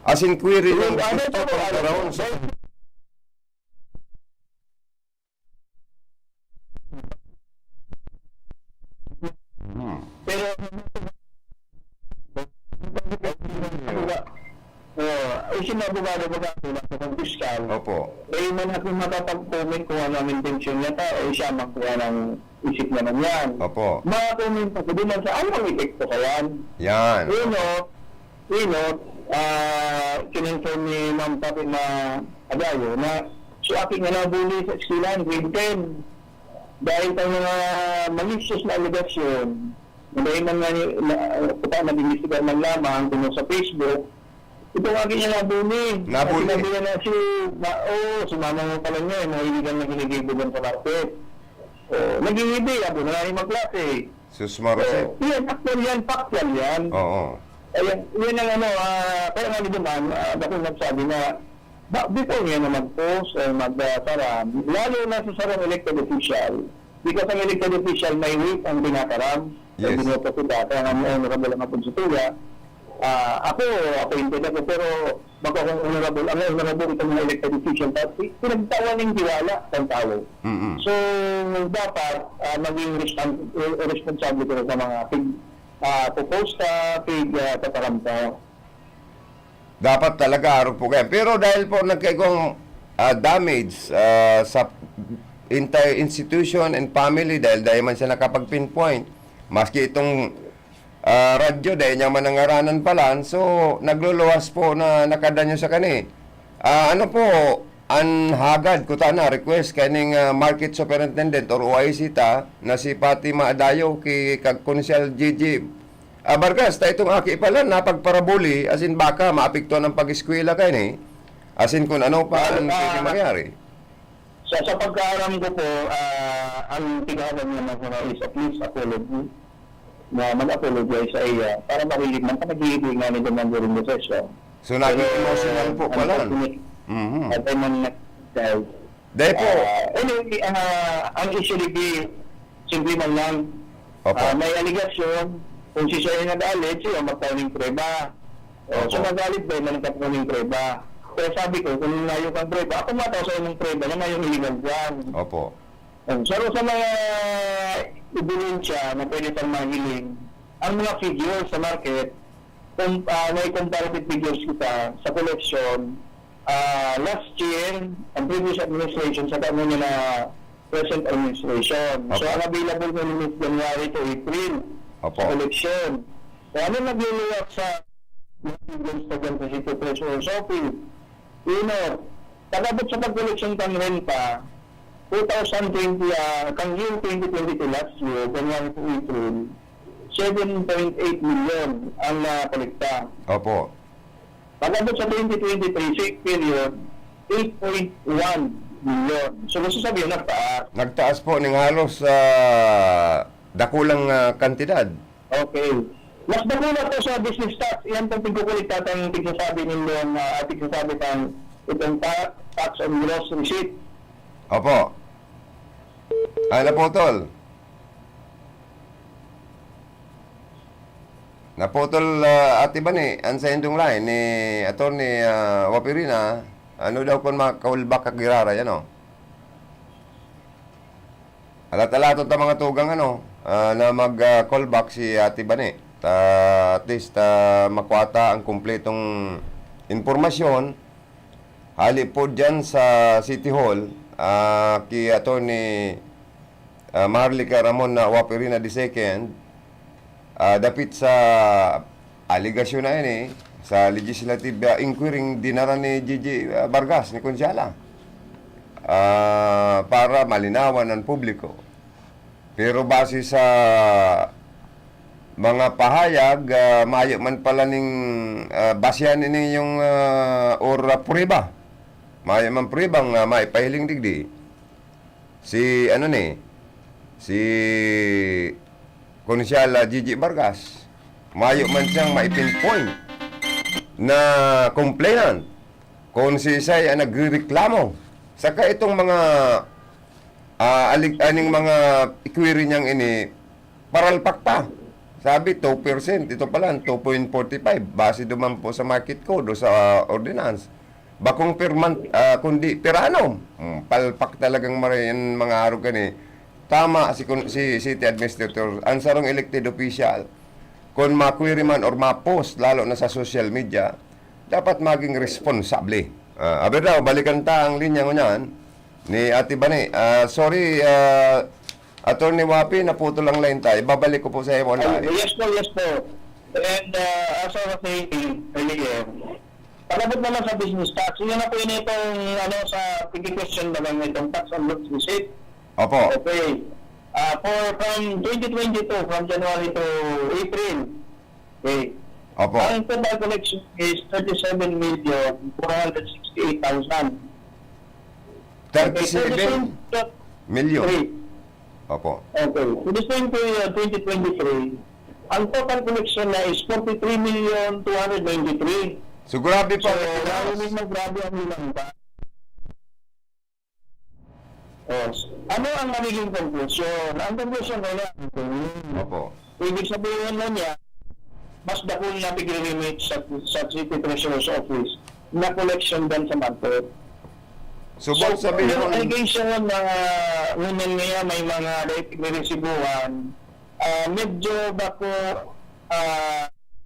as in query ng gusto pangraraot sa... Pero, isin na bumado ba sa fiskal? Opo. Eh, man ako makapag-comment kung ano ang intention niya ta, o siya makuha ng isip naman yan. Opo. Mga-comment ako din sa anong epekto kayan. Yan. Kininform ni Ma'am Papi na Adayo na si aking nga nabuli sa eskwelahan, grade 10. Dahil tayo mga malicious na aligasyon, dahil man nga nag-investigar man lamang kung sa Facebook, ito ang aking niya nabuli. Nabuli? Sinabi niya na si mama mo pala niya, mahihigan na ginigibugan sa market. Nag-iibig, abo na rin magklase. Susmarosep. Yan, factual yan. Oo. Ayan, yun ang kaya nga naman, bakit nagsabi na, before niya na mag-post o mag-saram, lalo na sa sarang elected official, because ang elected official may weight ang binakaram, yes. Binoto ko dati, ang honorable ang konstituya, ako ako, pero baka kung honorable itong mga elected official, pinagtawan ng tiwala ng tao. So, dapat maging responsable ko sa mga post kataramta. Dapat talaga araw po kayo. Pero dahil po nagkaigong damage sa entire institution and family, dahil man siya nakapag-pinpoint, maski itong radyo, dahil niya manangaranan pala, so nagluluwas po na nakadanyo sa kani. Ano po, anhagad ko na request kaning market superintendent or OIC ta na si Fatima Adayo kay Kag-Konsyal Gigi Vargas, ta itong aki pala napagparabuli, as in baka maapektuhan ng pag-eskwela kayo ni, as in kung ano pa ang pwede mangyari. Sa pagkaaram ko po, ang tigawan naman ko na is at least apology, na mag-apologize sa iya para marilig man ka nag-iibig nga ni naman during the session. So naging emotional po pala. At ay man nag-dahil. Dahil po. Anyway, ang issue ni simple man lang, may aligasyon, kung si siya yung nag-alit, siya magkauning preba. So nag-alit ba, managkauning preba. Pero sabi ko, kung nayo kang preba, ako mataw sa yung preba na mayong illegal dyan. Opo. So sa mga ebidensya na pwede pang mahiling, ang mga figures sa market, kung may comparative figures kita sa collection, last year, ang previous administration sa taon niya na present administration. Okay. So ang available na January to April sa collection. So ano nagluluwak sa figures sa ganito si Treasurer's Office? Tagabot sa pag-collection kang renta, 2020, kang year 2022 last year, January to April, 7.8 million ang nakolekta. Opo. Pagkabot sa 2023 period, 8.1 million. So, gusto sabihin, nagtaas. Nagtaas po ng halos dakulang kantidad. Okay. Mas dakula po sa business tax, yan pong tigkukulit ang tigsasabi ninyong tigsasabi kang itong tax on gross receipt. Opo. Ay, naputol. Naputol, Ate Bani, ang sa indong line ni Atty. Wapirina, ano daw kung makaulbak kagirara, yan o. Alat-alatot ang mga tugang na mag-callback si Ate Bani. At least makwata ang kumpletong informasyon. Hali po dyan sa City Hall, kay Atty. Marlica Ramon na Wapirina II, dapit sa aligasyon na yun sa legislative inquiry dinara ni Gigi Vargas, ni Konsyala, para malinawan ng publiko. Pero base sa mga pahayag, mayo man pala ning basyan ini yung or prueba. Mayo man pruebang maipahiling digdi. Si si Konsyala Gigi Vargas, mayo man siyang maipinpoint na complainant kung si Isay ang nagreklamo. Saka itong mga aning mga query niyang ini, paralpak pa. Sabi 2%, ito pala 2.45 base duman po sa market code o sa ordinance. Bakong per month, kundi per annum. Palpak talagang marayan mga araw gani. Tama si city administrator, ang sarong elected official, kung ma-query man or ma-post, lalo na sa social media, dapat maging responsable. Aber daw, balikan ta ang linya ngunyan ni Ate Bani. Sorry, Attorney Wapi, naputol ang line tayo. Babalik ko po sa iyo na. Yes po. And as I was saying earlier, palabot naman sa business tax, yun na po yun itong sa question naman itong tax on goods receipt. Opo. Okay. From 2022, from January to April, okay, Opo. ang total collection is 37,468,000. 37 million. Opo. Okay. To the same period, 2023, ang total collection na is 43,293,000. So, grabe pa. So, lalo mismo grabe ang ilang ba? Ano ang magiging conclusion? Ang conclusion na yan, Opo. ibig sabihin na niya, mas dakul na limit sa City Treasurer's Office na collection din sa market. So, bang sabihin yung mo, allegation na ngunyan niya may mga niresibuhan, medyo bako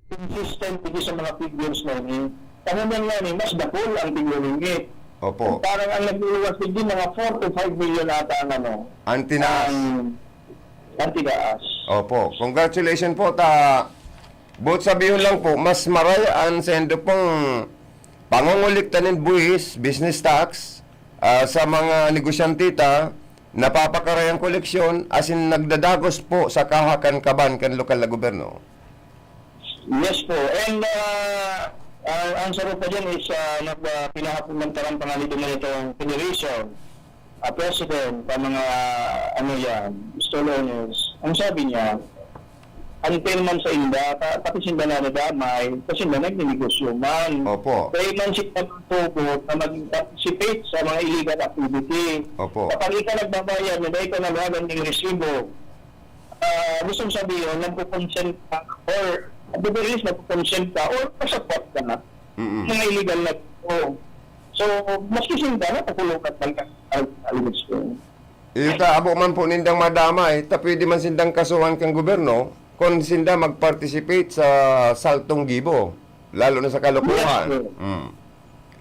consistent dito sa mga figures na yun. Tangan nga ni, mas dakul ang tigulingit. Opo. Parang ang nag-iwas din mga 4 to 5 million ata ang Antinaas. Antigaas. Opo. Congratulations po. Buot sabihin lang po, mas marayaan sa endo pong pangunguliktanin buwis, business tax, sa mga negosyantita, napapakarayang koleksyon, as in nagdadagos po sa kahakan kaban kan lokal na gobyerno. Yes po. And ang sarap pa dyan is pinahapumantarang pangalito na itong Federation, President, pa mga store owners. Ang sabi niya, until man sa inda, pati sinda na nadamay, kasi na nagninegosyo man. Opo. Kaya man siya magtugot na mag-participate sa mga illegal activity. Opo. Kapag ikaw nagbabayad, na dahil ka nalagan ng resibo, gusto sabihin, nagpo-consent ka, or at the very least, nagpo-consent ka, or support ka na. Mga illegal na So, maski sinda na, pakulungan man ka alimits ko. Ita, abo man po nindang madamay, pwede man sindang kasuhan kang gobyerno, kung sinda mag-participate sa saltong gibo, lalo na sa kalukuhan.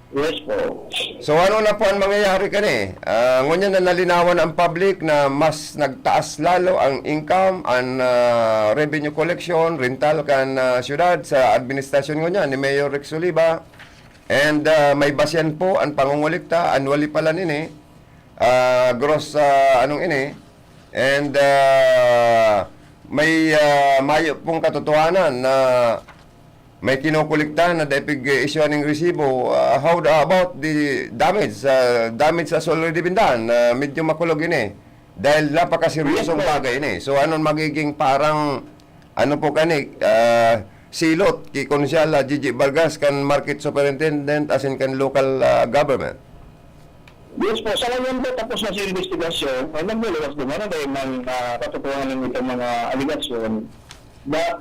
Yes po. So ano na po ang mangyayari kani? Ngunyan na nalinawan ang public na mas nagtaas lalo ang income and revenue collection, rental kan syudad sa administrasyon ngunyan ni Mayor Rex Oliva. And may basyan po ang pangungulikta, annually pala nini, gross and may mayo pong katotohanan na may kinukulikta na depig issue ng resibo. How about the damage? Damage has already been done. Medyo makulog ini. Dahil napakaseryosong bagay ni. So anon magiging parang ano po kani silot ki Konsyal Gigi Vargas kan market superintendent as in kan local government. Yes po, sa ngayon po tapos na sa investigasyon, ay nagluwas din na dahil katotohanan ng itong mga aligasyon. But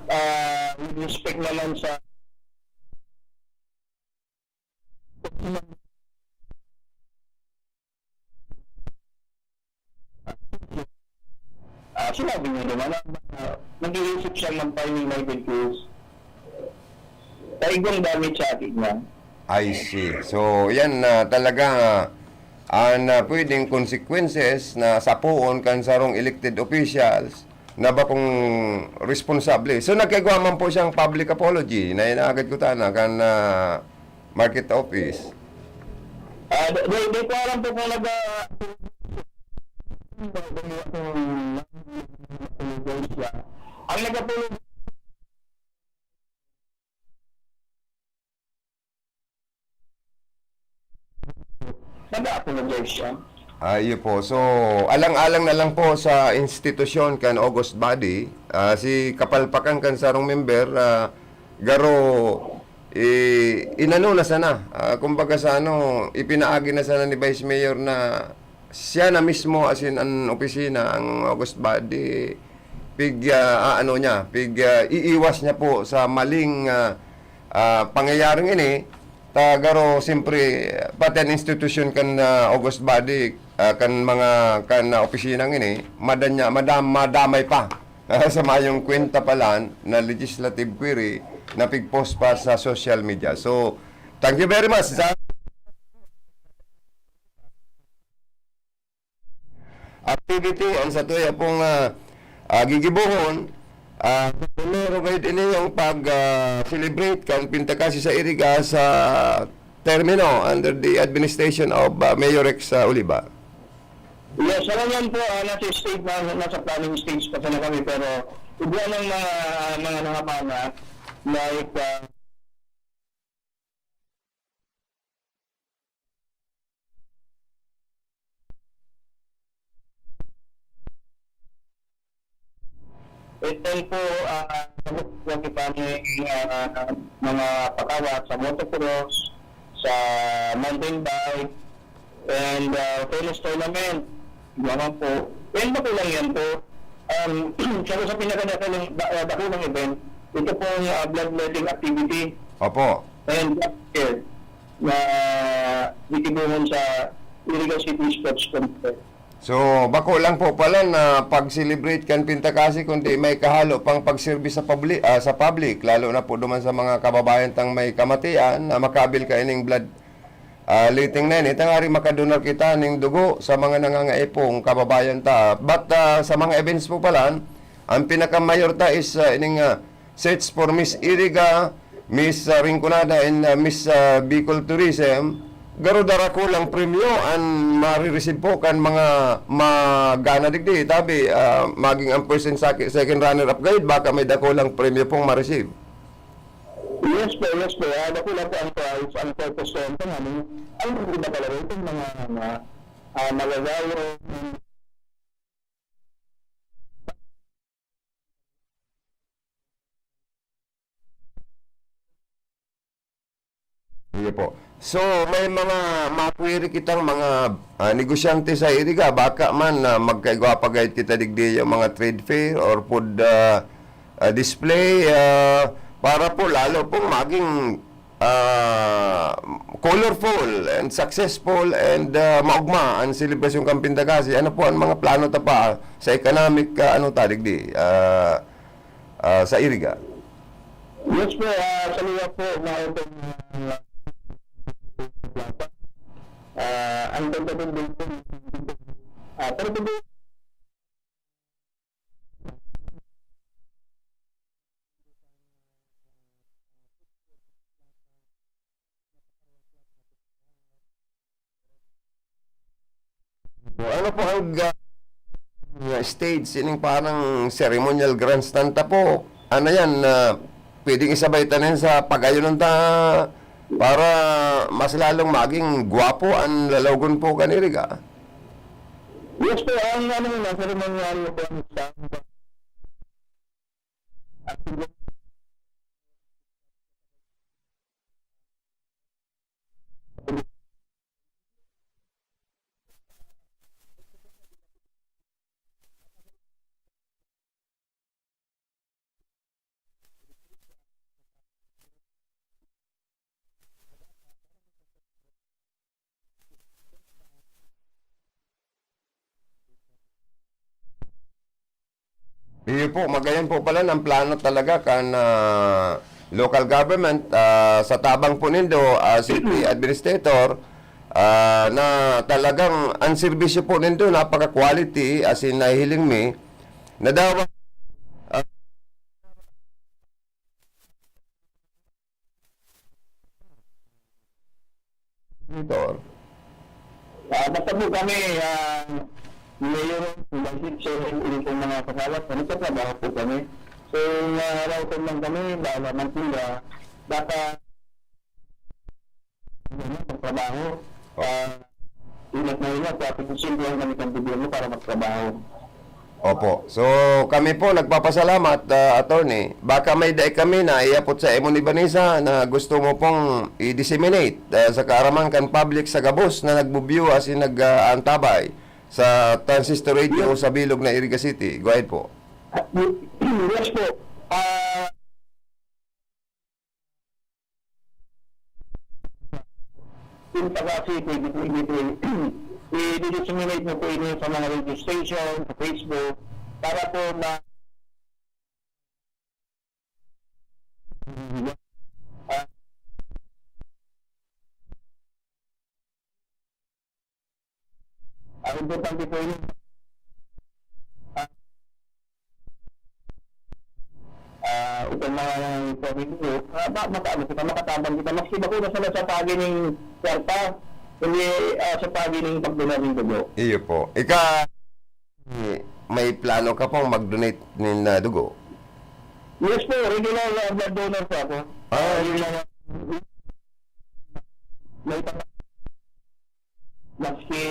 with respect naman sa sinabi niya naman na nag-iisip siya mag-file ng libel case. Taigong damage sa atin niya. I see. So yan talaga pwedeng consequences na sapuon kan sarong elected officials na ba kung responsable. So nagkagawa man po siyang public apology na inaagad ko tana kan market office. Di ko alam po kung ang nagapulog nag-apologize siya. Ayun po. So, alang-alang na lang po sa institusyon kan August Body, si kapalpakan kan sarong member, garo, inano na sana. Kumbaga sa ipinaagi na sana ni Vice Mayor na siya na mismo as in ang opisina, ang August Body, iiwas niya po sa maling pangyayaring ini. Garo siyempre pati ang institusyon kan August Body kan mga opisinang ini madamay pa sa mayong kwenta palan na legislative query na pigpost pa sa social media. So thank you very much sa activity ang sa tuya pong gigibuhon. Meron kayo din yung pag-celebrate kan pintakasi sa Iriga sa termino under the administration of Mayor Rex Oliva. Yes, sa ngayon po, nasa planning stage pa na kami, pero iba ng mga nangapangat, like ito po yung mga pakawat sa motocross, sa mountain bike, and tennis tournament. Yaman po. And bako lang yan po. Sa pinakadakulang event, ito po yung bloodletting activity. Opo. And na itibuhon sa Iriga City Sports Complex. So, bako lang po pala na pag-celebrate kan pintakasi kundi may kahalo pang pag-service sa public, lalo na po duman sa mga kababayan tang may kamatian na makabil ka ining blood letting na ito nga rin makadonar kita ning dugo sa mga nangangaipong kababayan ta. But sa mga events po pala, ang pinakamayor ta is ining search for Miss Iriga, Miss Rinconada, and Miss Bicol Tourism. Garo dara ko lang premyo ang marireceive po kan mga magana digdi tabi maging ang person second runner up guide baka may dako lang premyo pong ma-receive. Yes po. Dako lang po ang price, ang purpose ko ito namin. Ang mga talaga itong mga magagawa. Iya po. So, may mga mapuwiri kitang mga negosyante sa Iriga. Baka man magkaigwapagayit kita digdi yung mga trade fair or food display para po lalo pong maging colorful and successful and maugma ang selebrasyon kang Pindagasi. Ano po ang mga plano ta pa sa economic digdi sa Iriga? Yes po, sa liwa po na ito ang pagdating dito pero dito ano po ang stage ining parang ceremonial grandstand ta po ano yan pwedeng isabay tanin sa pagayon ta para mas lalong maging gwapo ang lalagon po kaniriga. Yes po, ang ano na, ceremonial po ang Iyo po, magayon po pala ng plano talaga kan local government sa tabang po nindo, city administrator, na talagang ang serbisyo po nindo napaka-quality as in nahihiling mi na daw basta po kami, mayor, bagsit, so hindi po mga kasalat, nagtatrabaho po kami. So, router lang kami, laman sila, baka magtrabaho. Ilat na ilat, simple lang kami ng gobyerno para magtrabaho. Opo. So, kami po nagpapasalamat, attorney. Baka may daig kami na iapot sa emo ni Vanessa na gusto mo pong i-disseminate sa kaaraman kan public sa Gabos na nagbubiyo as in nag-antabay sa transistor radio sa bilog na Iriga City. Go ahead po. Yes po. Yung pag-city, i-disseminate mo po ito sa mga radio station, sa Facebook, para po na ang importante po yun itong mga pamilyo, makatabang kita. Maski ba ko na sa pagi ng kwarta, hindi sa pagi ng pagdonar ng dugo. Iyo po. May plano ka pong mag-donate ng dugo? Yes po, regular blood donor po ako. Yun lang. May maski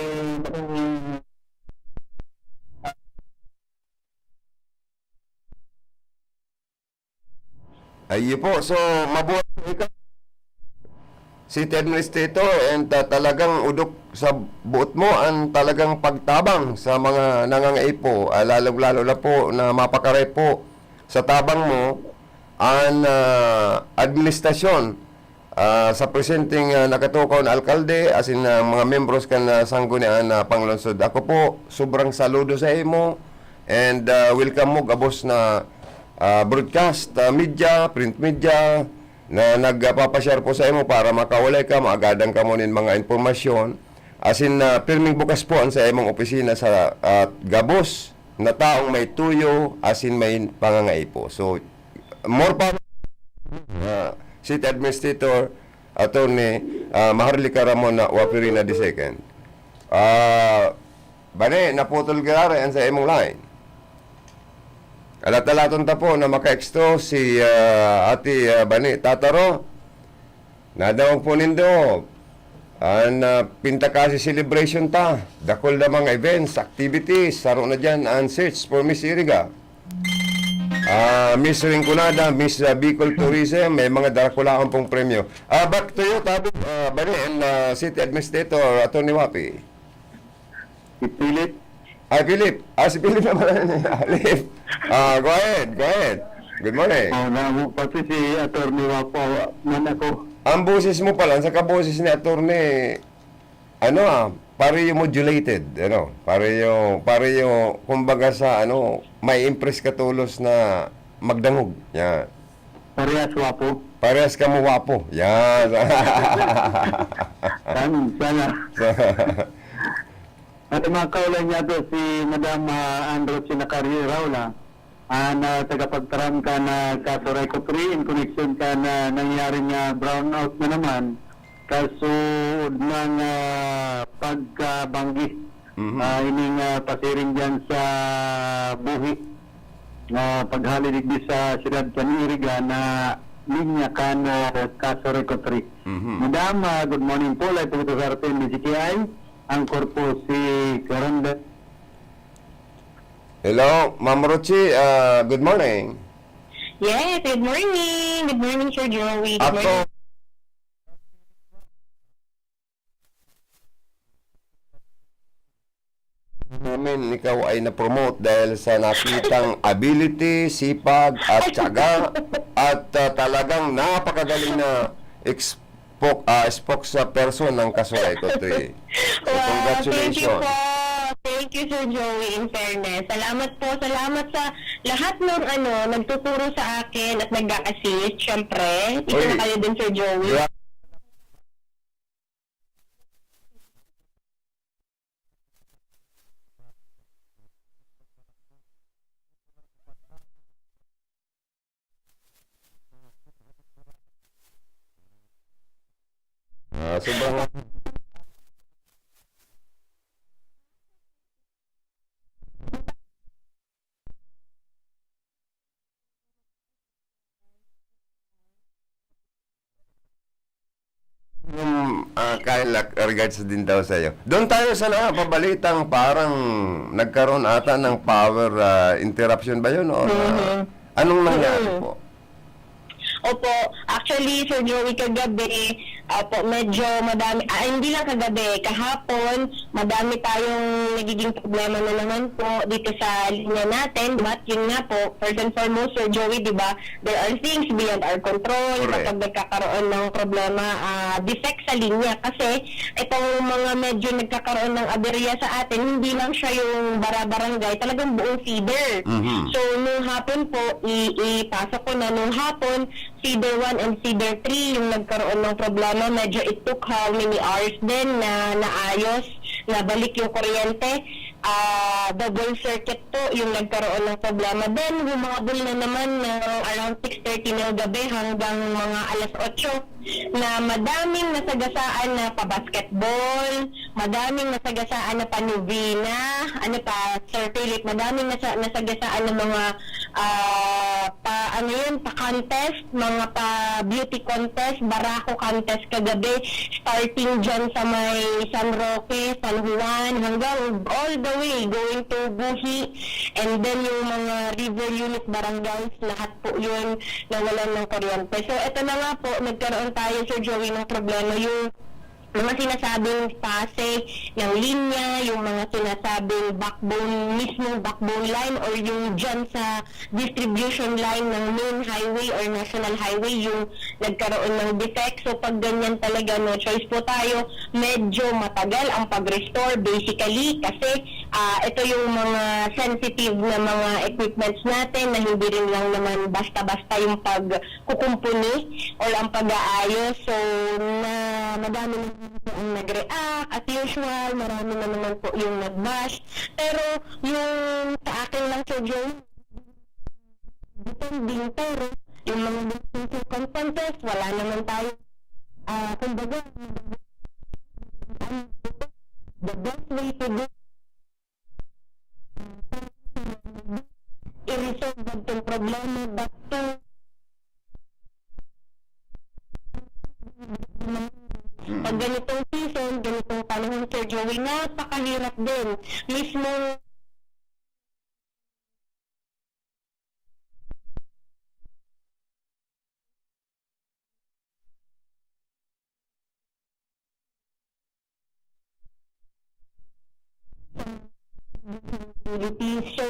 Ayun po. So, mabuhay ka. City Administrator and talagang udok sa buot mo ang talagang pagtabang sa mga nangangaipo, lalo-lalo na po na mapakaray po sa tabang mo ang administrasyon sa presenting nakatukaw na alkalde as in mga membros kan sanggunian na panglungsod. Ako po, sobrang saludo sa imo and welcome mo gabos na broadcast media, print media na nagpapashare po sa imo para makawalay ka, maagadang ka mo nin mga informasyon. As in, pirming bukas po ang sa imong opisina sa Gabos na taong may tuyo, as in may pangangaipo. So, more pa City Administrator, Attorney Maharlika Ramon na Wapirina II. Bane, naputol ka rin sa imong line. Alat-alaton ta po na maka-exto si Ate Bani Tataro. Nadawang po nindo. Pinta kasi celebration ta. Dakol na mga events, activities. Saro na dyan ang search for Miss Iriga. Miss Rinconada, Miss Bicol Tourism. May mga darakulakan pong premyo. Back to you, Tabi Bani and City Administrator, Atty. Wapi. Philip. Philip. Si Philip naman. Alip. Go ahead. Good morning. Pati si Atty. Wapo man ako. Ang boses mo pala, sa kaboses ni Atty. Pare yung modulated, pare yung, kumbaga sa, may impress ka tulos na magdangog. Yan. Parehas wapo. Parehas ka mo wapo. Yan. Sana. At mga kaulan niya to si Madam Andros Sinacari Raula na tagapagtaram ka na kaso Reco 3 in connection ka na nangyari nga brownout na naman kaso ng pagkabanggi ining pasiring dyan sa buhi na paghaliligdi sa siyudad Iriga na linya ka na kaso Reco 3. Madam, good morning po. Like po ito sa atin ni GTI. Ang korpo si Karanda Hello, Ma'am Ruchi, good morning. Yes, good morning. Good morning, Sir Joey. Good morning. Ako, namin ikaw ay na-promote dahil sa nakitang ability, sipag at tiyaga at talagang napakagaling na spokesperson ng Kaso-Recco 3. So, Wow, thank you congratulations. po. Thank you, Sir Joey, in fairness. Salamat po. Salamat sa lahat ng nagtuturo sa akin at nag-assist. Siyempre, ito Uy. na kayo din, Sir Joey. Sobrang Kyle, regards din daw sa iyo. Doon tayo sa pabalitang parang nagkaroon ata ng power interruption ba yun? Or, anong nangyari po? Opo, actually, Sir Joey, kagabi, medyo madami, hindi lang kagabi, kahapon, madami tayong nagiging problema na naman po dito sa linya natin. But yun nga po, first and foremost, Sir Joey, di ba, there are things beyond our control. Correct. Kapag nagkakaroon ng problema, defect sa linya. Kasi itong mga medyo nagkakaroon ng aberya sa atin, hindi lang siya yung bara-barangay, talagang buong feeder. So, nung hapon po, ipasok ko na nung hapon, feeder 1 and feeder 3 yung nagkaroon ng problema. Medyo it took how many hours din na naayos, nabalik yung kuryente. Double circuit po yung nagkaroon ng problema. Then, humabol na naman ng around 6:30 ng gabi hanggang mga alas 8 na madaming nasagasaan na pa-basketball, madaming nasagasaan na pa-novena, Sir Philip, madaming nasagasaan na mga pa-contest, mga pa-beauty contest, barako contest kagabi, starting dyan sa may San Roque, San Juan, hanggang all the way, going to Buhi, and then yung mga river unit barangays, lahat po yun nawalan ng kuryente. So, ito na nga po, nagkaroon tayo, Sir Joey, ng problema, yung mga sinasabing pase ng linya, yung mga sinasabing mismong backbone line or yung dyan sa distribution line ng main highway or national highway yung nagkaroon ng defect. So pag ganyan talaga, no choice po tayo, medyo matagal ang pag-restore basically kasi ito yung mga sensitive na mga equipments natin na hindi rin lang naman basta-basta yung pagkukumpuni or ang pag-aayos. So na madami na ang nag-react as usual, marami na naman po yung nag-bash, pero yung sa akin lang, Sir Joe, depending, pero yung mga circumstances, wala naman tayo kumbaga the best way to do i-resolve itong problema but to pag ganitong season, ganitong panahon, Sir Joey, napakahirap din. Mismo Philippines. So,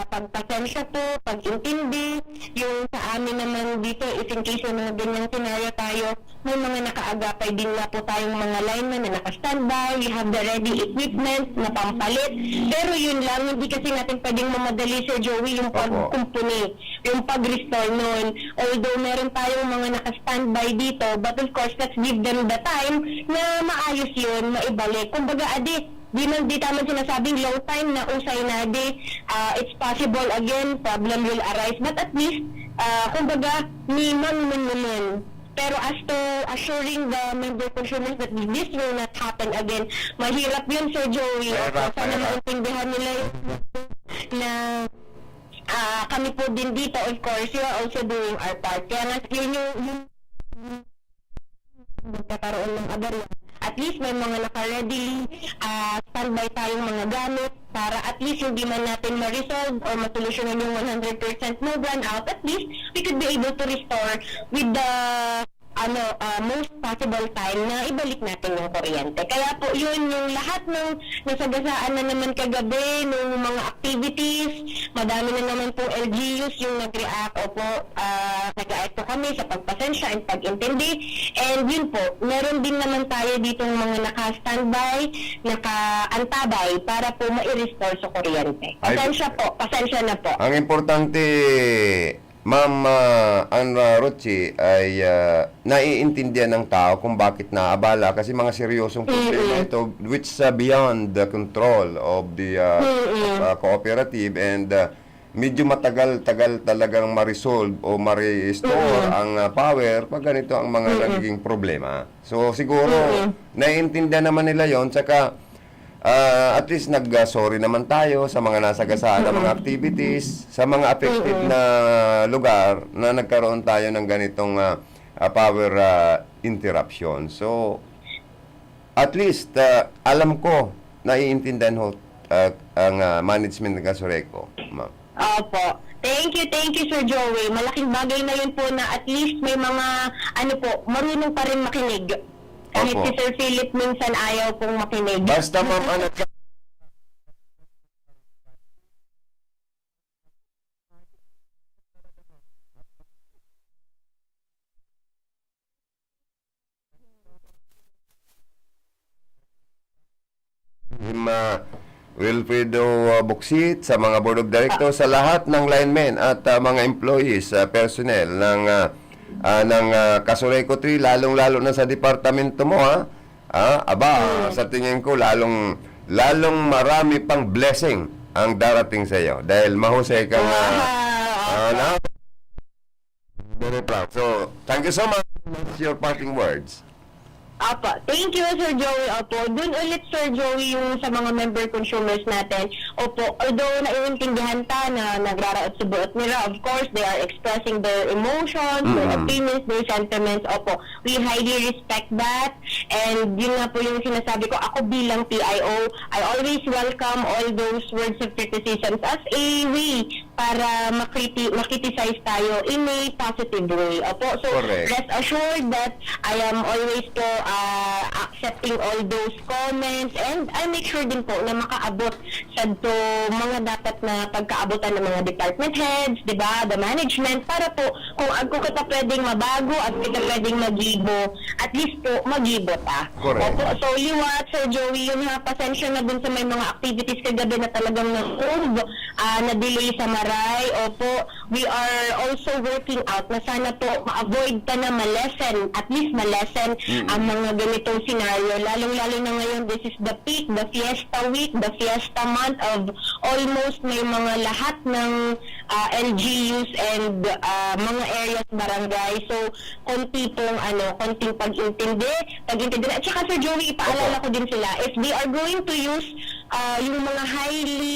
pagpasensya po, pag-intindi, yung sa amin naman dito, is in case na ganyang scenario tayo, may mga nakaagapay din na po tayong mga linemen na naka-standby, we have the ready equipment na pampalit, pero yun lang, hindi kasi natin pwedeng mamadali, Sir Joey, yung pag-kumpuni, yung pag-restore nun. Although meron tayong mga naka-standby dito, but of course, let's give them the time na maayos yun, maibalik. Kumbaga, di tama sinasabing low time na usay na it's possible again, problem will arise, but at least, kumbaga, naman. Pero as to assuring the member consumers that this will not happen again, mahirap yun, Sir Joey. Sana maintindihan nila na kami po din dito, of course, you are also doing our part. Kaya nga, yun yung nagkakaroon ng aberya. at least may mga naka-ready standby tayong mga gamit para at least hindi man natin ma-resolve or masolusyonan yung 100% no run out, at least we could be able to restore with the most possible time na ibalik natin yung kuryente. Kaya po yun yung lahat ng nasagasaan na naman kagabi ng mga activities, madami na naman po LGUs yung nag-react o po nag-react po kami sa pagpasensya and pag-intindi. And yun po, meron din naman tayo ditong mga naka-standby, naka-antabay para po ma-restore sa kuryente. Pasensya na po. Ang importante, Ma'am Anra Rochi, ay naiintindihan ng tao kung bakit naabala kasi mga seryosong problema ito which beyond the control of the cooperative, and medyo matagal-tagal talagang ma-resolve o ma-restore ang power pag ganito ang mga nagiging problema. So siguro naiintindihan naman nila yon, tsaka at least nag-sorry naman tayo sa mga nasagasaan na mga activities, sa mga affected na lugar na nagkaroon tayo ng ganitong power interruption. So, at least, alam ko, naiintindihan ho ang management ng Casureco, ma'am. Opo. Thank you, Sir Joey. Malaking bagay na yun po na at least may mga, marunong pa rin makinig. Kahit Opo. si Sir Philip minsan ayaw pong makinig. Basta, ma'am, anak ka. Wilfredo Boksit, sa mga board of directors, sa lahat ng linemen at mga employees, personnel ng Casureco 3, lalong-lalo na sa departamento mo, sa tingin ko lalong marami pang blessing ang darating sa iyo dahil mahusay ka very proud. So, thank you so much. What's your parting words? Opo. Thank you, Sir Joey. Opo. Doon ulit, Sir Joey, yung sa mga member consumers natin. Opo. Although naiintindihan ta na nagraraot sa buot nila, of course, they are expressing their emotions, their opinions, their sentiments. Opo. We highly respect that. And yun nga po yung sinasabi ko, ako bilang PIO, I always welcome all those words of criticisms as a way para makriticize tayo in a positive way. Opo. So, correct. Rest assured that I am always po accepting all those comments, and I make sure din po na makaabot sa to mga dapat na pagkaabotan ng mga department heads, di ba, the management, para po kung kita pwedeng mabago at kita pwedeng magibo, at least po magibo ta. Correct. Opo, so liwat, Sir Joey, yun nga, pasensya na dun sa may mga activities kagabi na talagang na-move, na-delay sa Maray. Opo, we are also working out na sana po ma-avoid ka na ma-lessen, at least ma-lessen ang mga ganitong scenario, lalong-lalo na ngayon, this is the peak, the fiesta week, the fiesta month of almost may mga lahat ng LGUs and mga areas, barangay. So, konting pag-intindi. At saka, Sir Joey, ipaalala ko din sila, if they are going to use yung mga highly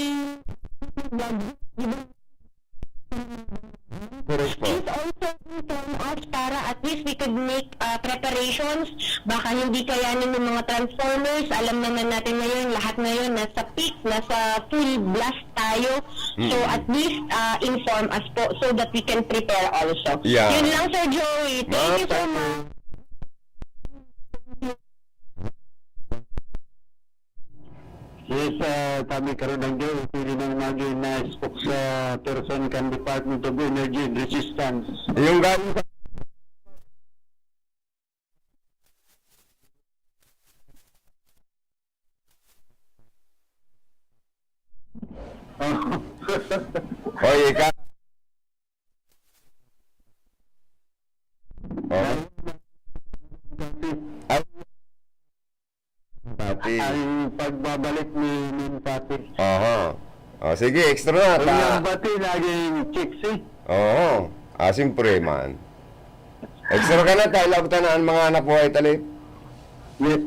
please also inform us para at least we could make preparations. Baka hindi kayanin ng mga transformers. Alam naman natin ngayon, lahat ngayon nasa peak, nasa full blast tayo. So at least inform us po so that we can prepare also. Yeah. Yun lang, Sir Joey. Thank you so much. Yes, kami karon ng Joe, pili ng maging na spokesperson kan Department of Energy and Resistance. Yung galing sa Oye, ka. Ang pagbabalik ni Pati. Sige, extra na. Ang Pati laging chicks Siyempre man. Extra ka na, tayo tanaan mga anak mo ay talip. Yes,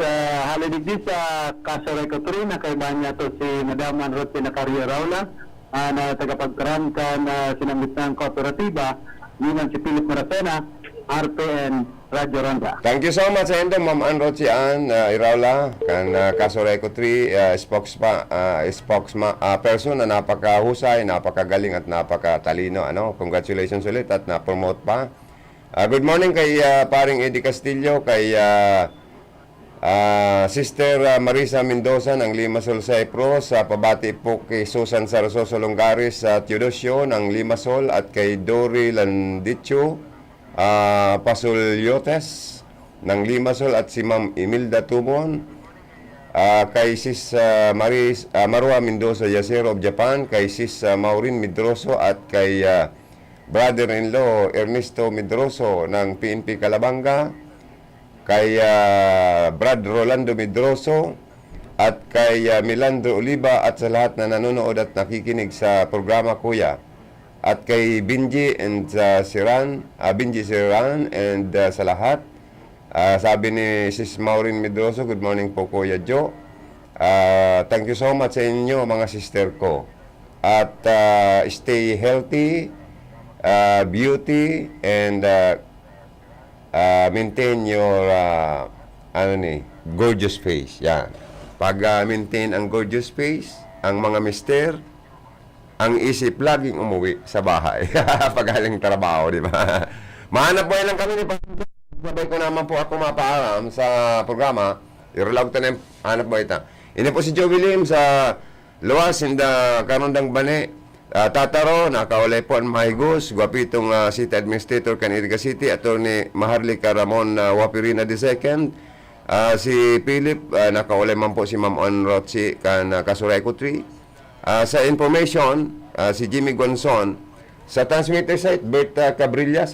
halidig din sa Casureco 3 na kaibahan niya to si Madam Anrote na Carrier Raula na tagapagkaran ka na sinambit ng kooperatiba, yun si Philip Maracena, RPN Radyo Ronda. Thank you so much, Endo, Ma'am Ann Rochian, Iraula, kan Kasoreco 3 person na napakahusay, napakagaling at napakatalino. Congratulations ulit at na-promote pa. Good morning kay paring Eddie Castillo, kay Sister Marisa Mendoza ng Limassol Cyprus, pabati po kay Susan Sarasoso Longares sa Teodosio ng Limassol at kay Dory Landicho Pasulyotes ng Limassol at si Ma'am Imelda Tumon, kay Sis Marua Mendoza Yacero of Japan, kay Sis Maureen Medroso at kay brother-in-law Ernesto Medroso ng PNP Calabanga, kay Brad Rolando Medroso at kay Milandro Oliva at sa lahat na nanonood at nakikinig sa programa Kuya. At kay Binji and Siran and sa lahat. Sabi ni Sis Maureen Medroso, good morning po Kuya Joe. Thank you so much sa inyo mga sister ko. At stay healthy, beauty, and maintain your gorgeous face. Yan. Pag maintain ang gorgeous face, ang mga mister, ang isip laging umuwi sa bahay pagaling trabaho, di ba? Mahanap po lang kami ni Pastor. Sabay ko naman po ako mapaaram sa programa. Irulaw ko na yung hanap po ito. Ini po si Joe William sa Luwas, Inda Karundang Bane, Tataro, nakaulay po ang mahigos, guwapitong City Administrator kan Iriga City, Attorney Maharlika Ramon Wapirina II, si Philip, nakaulay man po si Ma'am On Rochi kan Kasurayco 3. Sa information, si Jimmy Gonzon, sa transmitter site, Bert Cabrillas,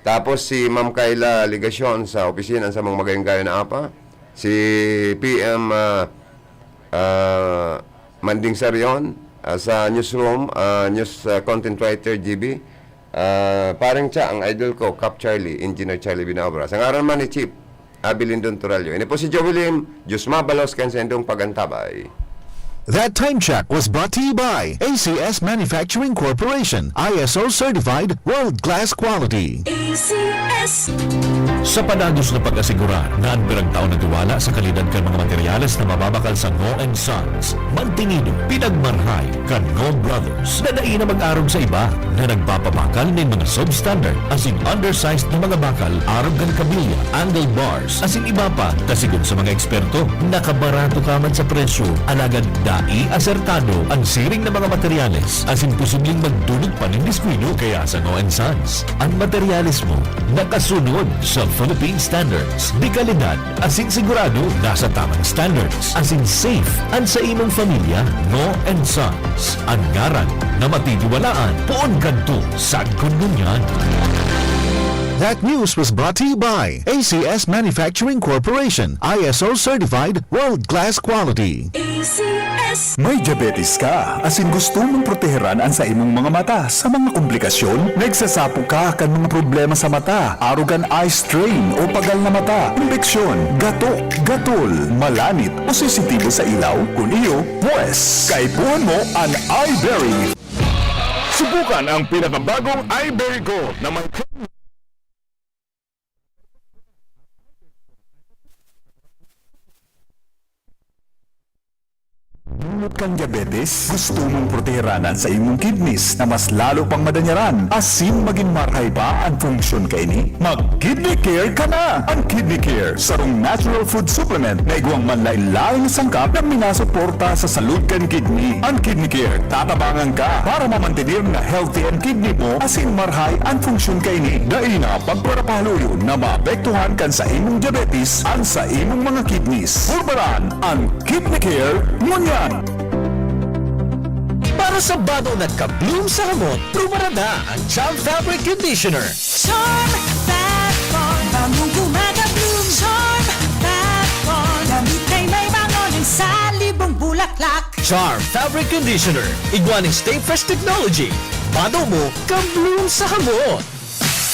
Tapos si Ma'am Kayla Ligasyon sa opisina sa mga magayang na apa. Si PM Manding Sarion sa newsroom, news content writer GB. Parang siya, ang idol ko, Cap Charlie, Engineer Charlie Binabra. Sa ngaran man ni Chief Abilindon Turalio. Ini po si Joe William, Diyos mabalos kan sa indong pagantabay. That time check was brought to you by ACS Manufacturing Corporation, ISO certified world-class quality. ACS. Sa panagos na pag-asigura na ang taon na tiwala sa kalidad kan mga materyales na mababakal sa Ngo & Sons, mantinido, pinagmarhay kan Ngo Brothers na naina mag-arog sa iba na nagpapabakal ng mga substandard as in undersized na mga bakal, arog kan kabilya, angle bars, as in iba pa, kasigon sa mga eksperto, nakabarato ka man sa presyo, alagad dai asertado ang siring na mga materyales as in posibleng magdulog pa ng diskwino kaya sa Ngo & Sons. Ang materyales mo nakasunod sa Philippine Standards. Di kalidad as in sigurado nasa tamang standards. As in safe ang sa imong pamilya, Ngo & Sons. Ang ngaran na matitiwalaan poon kadto sa kondunyan. That news was brought to you by ACS Manufacturing Corporation, ISO certified world-class quality. ACS. May diabetes ka, asin gusto mong proteheran ang sa imong mga mata sa mga komplikasyon? Nagsasapo ka kan mga problema sa mata, arugan eye strain o pagal na mata, impeksyon, gato, gatol, malanit o sensitibo sa ilaw? Kung iyo, pues, kaipuhan mo ang iBerry. Subukan ang pinakabagong iBerry Go na may Ngunit kang diabetes, gusto mong proteheranan sa imong kidneys na mas lalo pang madanyaran, asin maging marhay pa ang funksyon kay ni? Mag-Kidney Care ka na! Ang Kidney Care, sarong natural food supplement na igwang manlain-laing sangkap na minasuporta sa salud kan kidney. Ang Kidney Care, tatabangan ka para mamantinir na healthy ang kidney mo, asin marhay ang funksyon kay ni. Daina, pagparapaluyo na maapektuhan kan sa imong diabetes ang sa imong mga kidneys. Purbaran ang Kidney Care ngunyan! Para sa bago nagka-bloom sa hamot, prumarada ang Charm Fabric Conditioner. Charm Fat Bond. Bagong gumaga-bloom. Charm Fat Bond. Gamit kay may bangonin sa libong bulaklak. Charm Fabric Conditioner. Iguaning Stay Fresh Technology. Bado mo, ka-bloom sa hamot.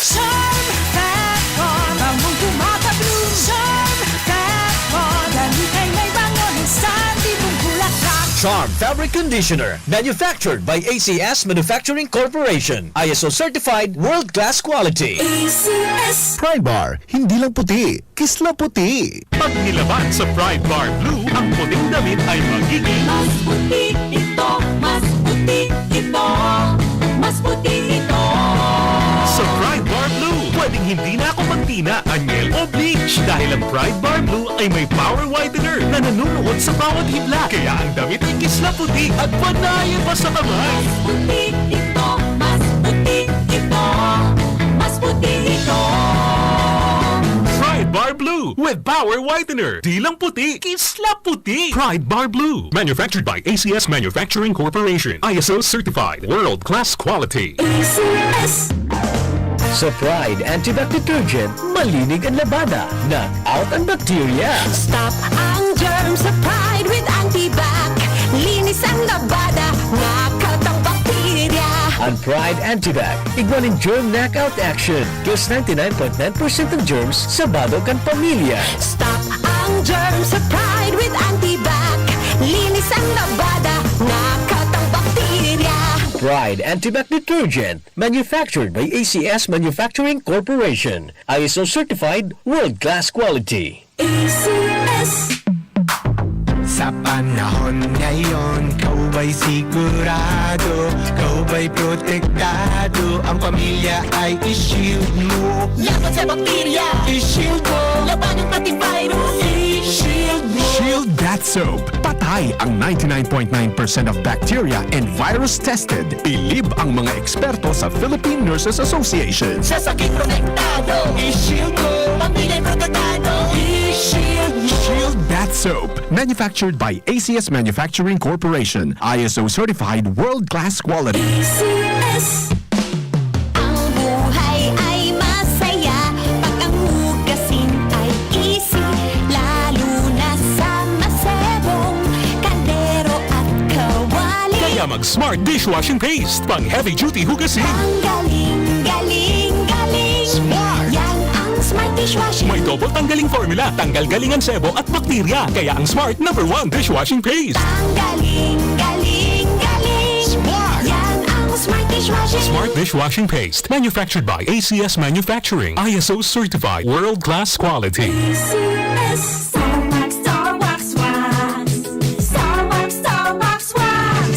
Charm Fat Bond. Bagong gumaga-bloom. Charm Fat Bond. Gamit kay may bangonin sa libong bulaklak. Charm Fabric Conditioner, manufactured by ACS Manufacturing Corporation. ISO certified world-class quality. Pride Bar, hindi lang puti, kisla puti. Pag nilaban sa Pride Bar Blue, ang puting damit ay magiging Mas puti ito, mas puti ito, mas puti ito. sa Pride Bar Blue. Pwedeng hindi na ako magtina, anyel o bleach dahil ang Pride Bar Blue ay may power whitener na nanunuot sa bawat hibla. Kaya ang damit ay kisla puti at panayan pa sa kamay. Mas puti ito, mas puti ito, mas puti ito. Pride Bar Blue with power whitener. Di lang puti, kisla puti. Pride Bar Blue. Manufactured by ACS Manufacturing Corporation. ISO certified. World-class quality. Sa Pride Antibac Detergent, malinig ang labada. Knock out ang bacteria. Stop ang germs sa Pride with Antibac. Linis ang labada, knockout ang bakterya. Ang Pride Antibac, igualing germ knockout action. Kills 99.9% ng germs sa badog ang pamilya. Stop ang germs sa Pride with Antibac. Linis ang labada, knockout ang bakterya. Pride Antibac Detergent, manufactured by ACS Manufacturing Corporation. ISO certified, world-class quality. ACS. Sa panahon ngayon, kau ba'y sigurado? Kau ba'y protektado? Ang pamilya ay i-shield mo. Laban sa bakterya, I-shield mo. laban ng antivirus, I-shield mo. Shield That Soap. Patay ang 99.9% of bacteria and virus tested. Bilib ang mga eksperto sa Philippine Nurses Association. sa sakit protektado, I-shield mo. pamilya'y protektado, I-shield mo. Shield That Soap. Manufactured by ACS Manufacturing Corporation. ISO certified world-class quality. ACS. Ang buhay ay masaya pag ang hugasin ay easy, lalo na sa masebong kaldero at kawali. Kaya mag-Smart Dishwashing Paste, pang heavy-duty hugasin. Ang galing, galing, galing. Smart! Yan ang Smart Dishwashing. May double tanggaling formula, tanggal galing ang sebo at bakterya. Kaya ang Smart #1 Dishwashing Paste. Ang galing, galing, galing. Smart! Yan ang Smart Dishwashing. Smart Dishwashing Paste, manufactured by ACS Manufacturing. ISO certified, world-class quality. ACS. Star Wax, Star Wax, Wax. Star Wax, Star Wax, Wax.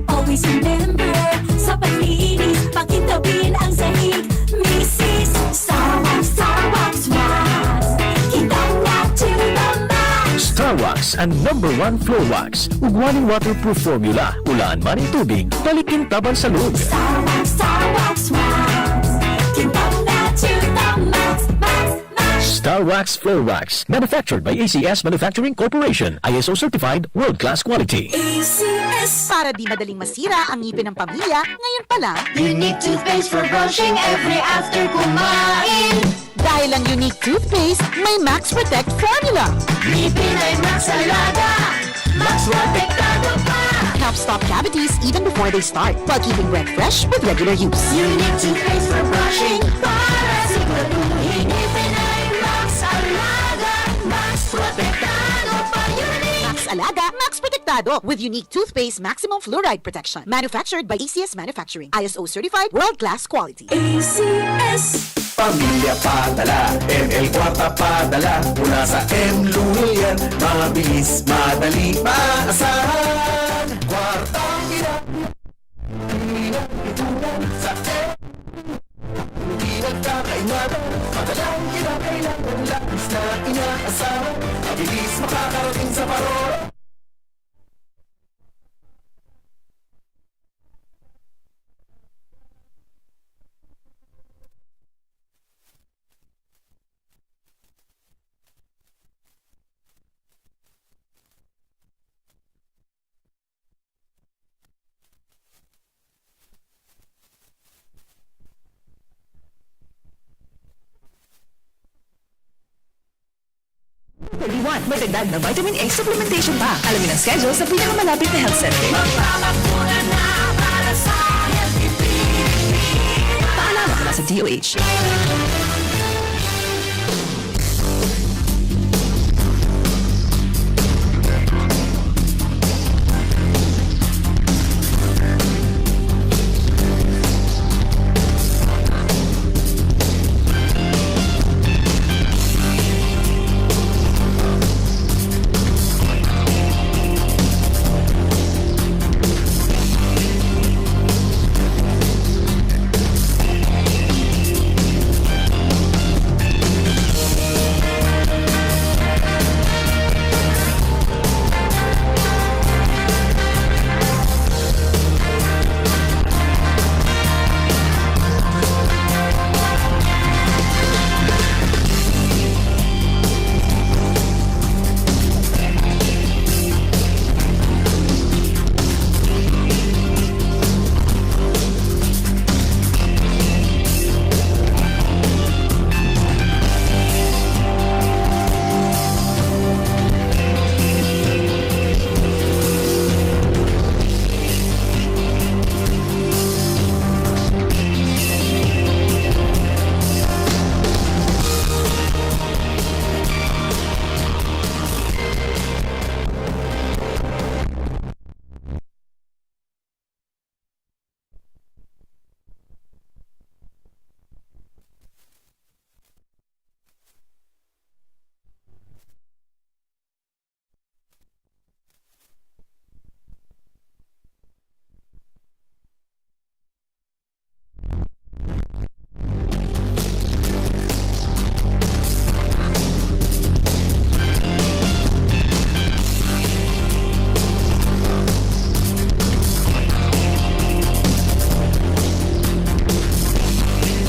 Always remember, sa paglinis, pakintabin ang sahig. Mrs. Star Wax, Star Wax, Wax. Kitang na to the max. Star Wax ang #1 floor wax. Ugwaning waterproof formula. Ulaan man ang tubig, balikin taban sa loob. Star Wax, Star Wax, Wax. Kitang na to the max, max, max. Star Wax Floor Wax, manufactured by ACS Manufacturing Corporation. ISO certified, world-class quality. ACS. Para di madaling masira ang ngipin ng pamilya, ngayon pa lang, Unique toothpaste for brushing every after kumain. dahil ang unique toothpaste, may Max Protect formula. Ngipin ay Max Alaga, Max Protektado pa. Helps stop cavities even before they start, while keeping breath fresh with regular use. Unique toothpaste for brushing, para siguraduhin ngipin ay Max Alaga, Max Protektado pa. Unique. Max Alaga, Max Protectado with unique toothpaste maximum fluoride protection. Manufactured by ACS Manufacturing. ISO certified, world-class quality. ACS. Pamilya padala, ML Kwarta padala. Mula sa M. Luyan, mabilis, madali, maasahan. Kwartang ina, sa M. Hindi nagkakaingatan, padalang kinakailangan, labis na inaasahan. Mabilis makakarating sa parol. May dagdag na vitamin A supplementation pa. Alamin ang schedule sa pinakamalapit na health center. Magpapakuna na para sa healthy Pilipinas. Paalala mula sa DOH.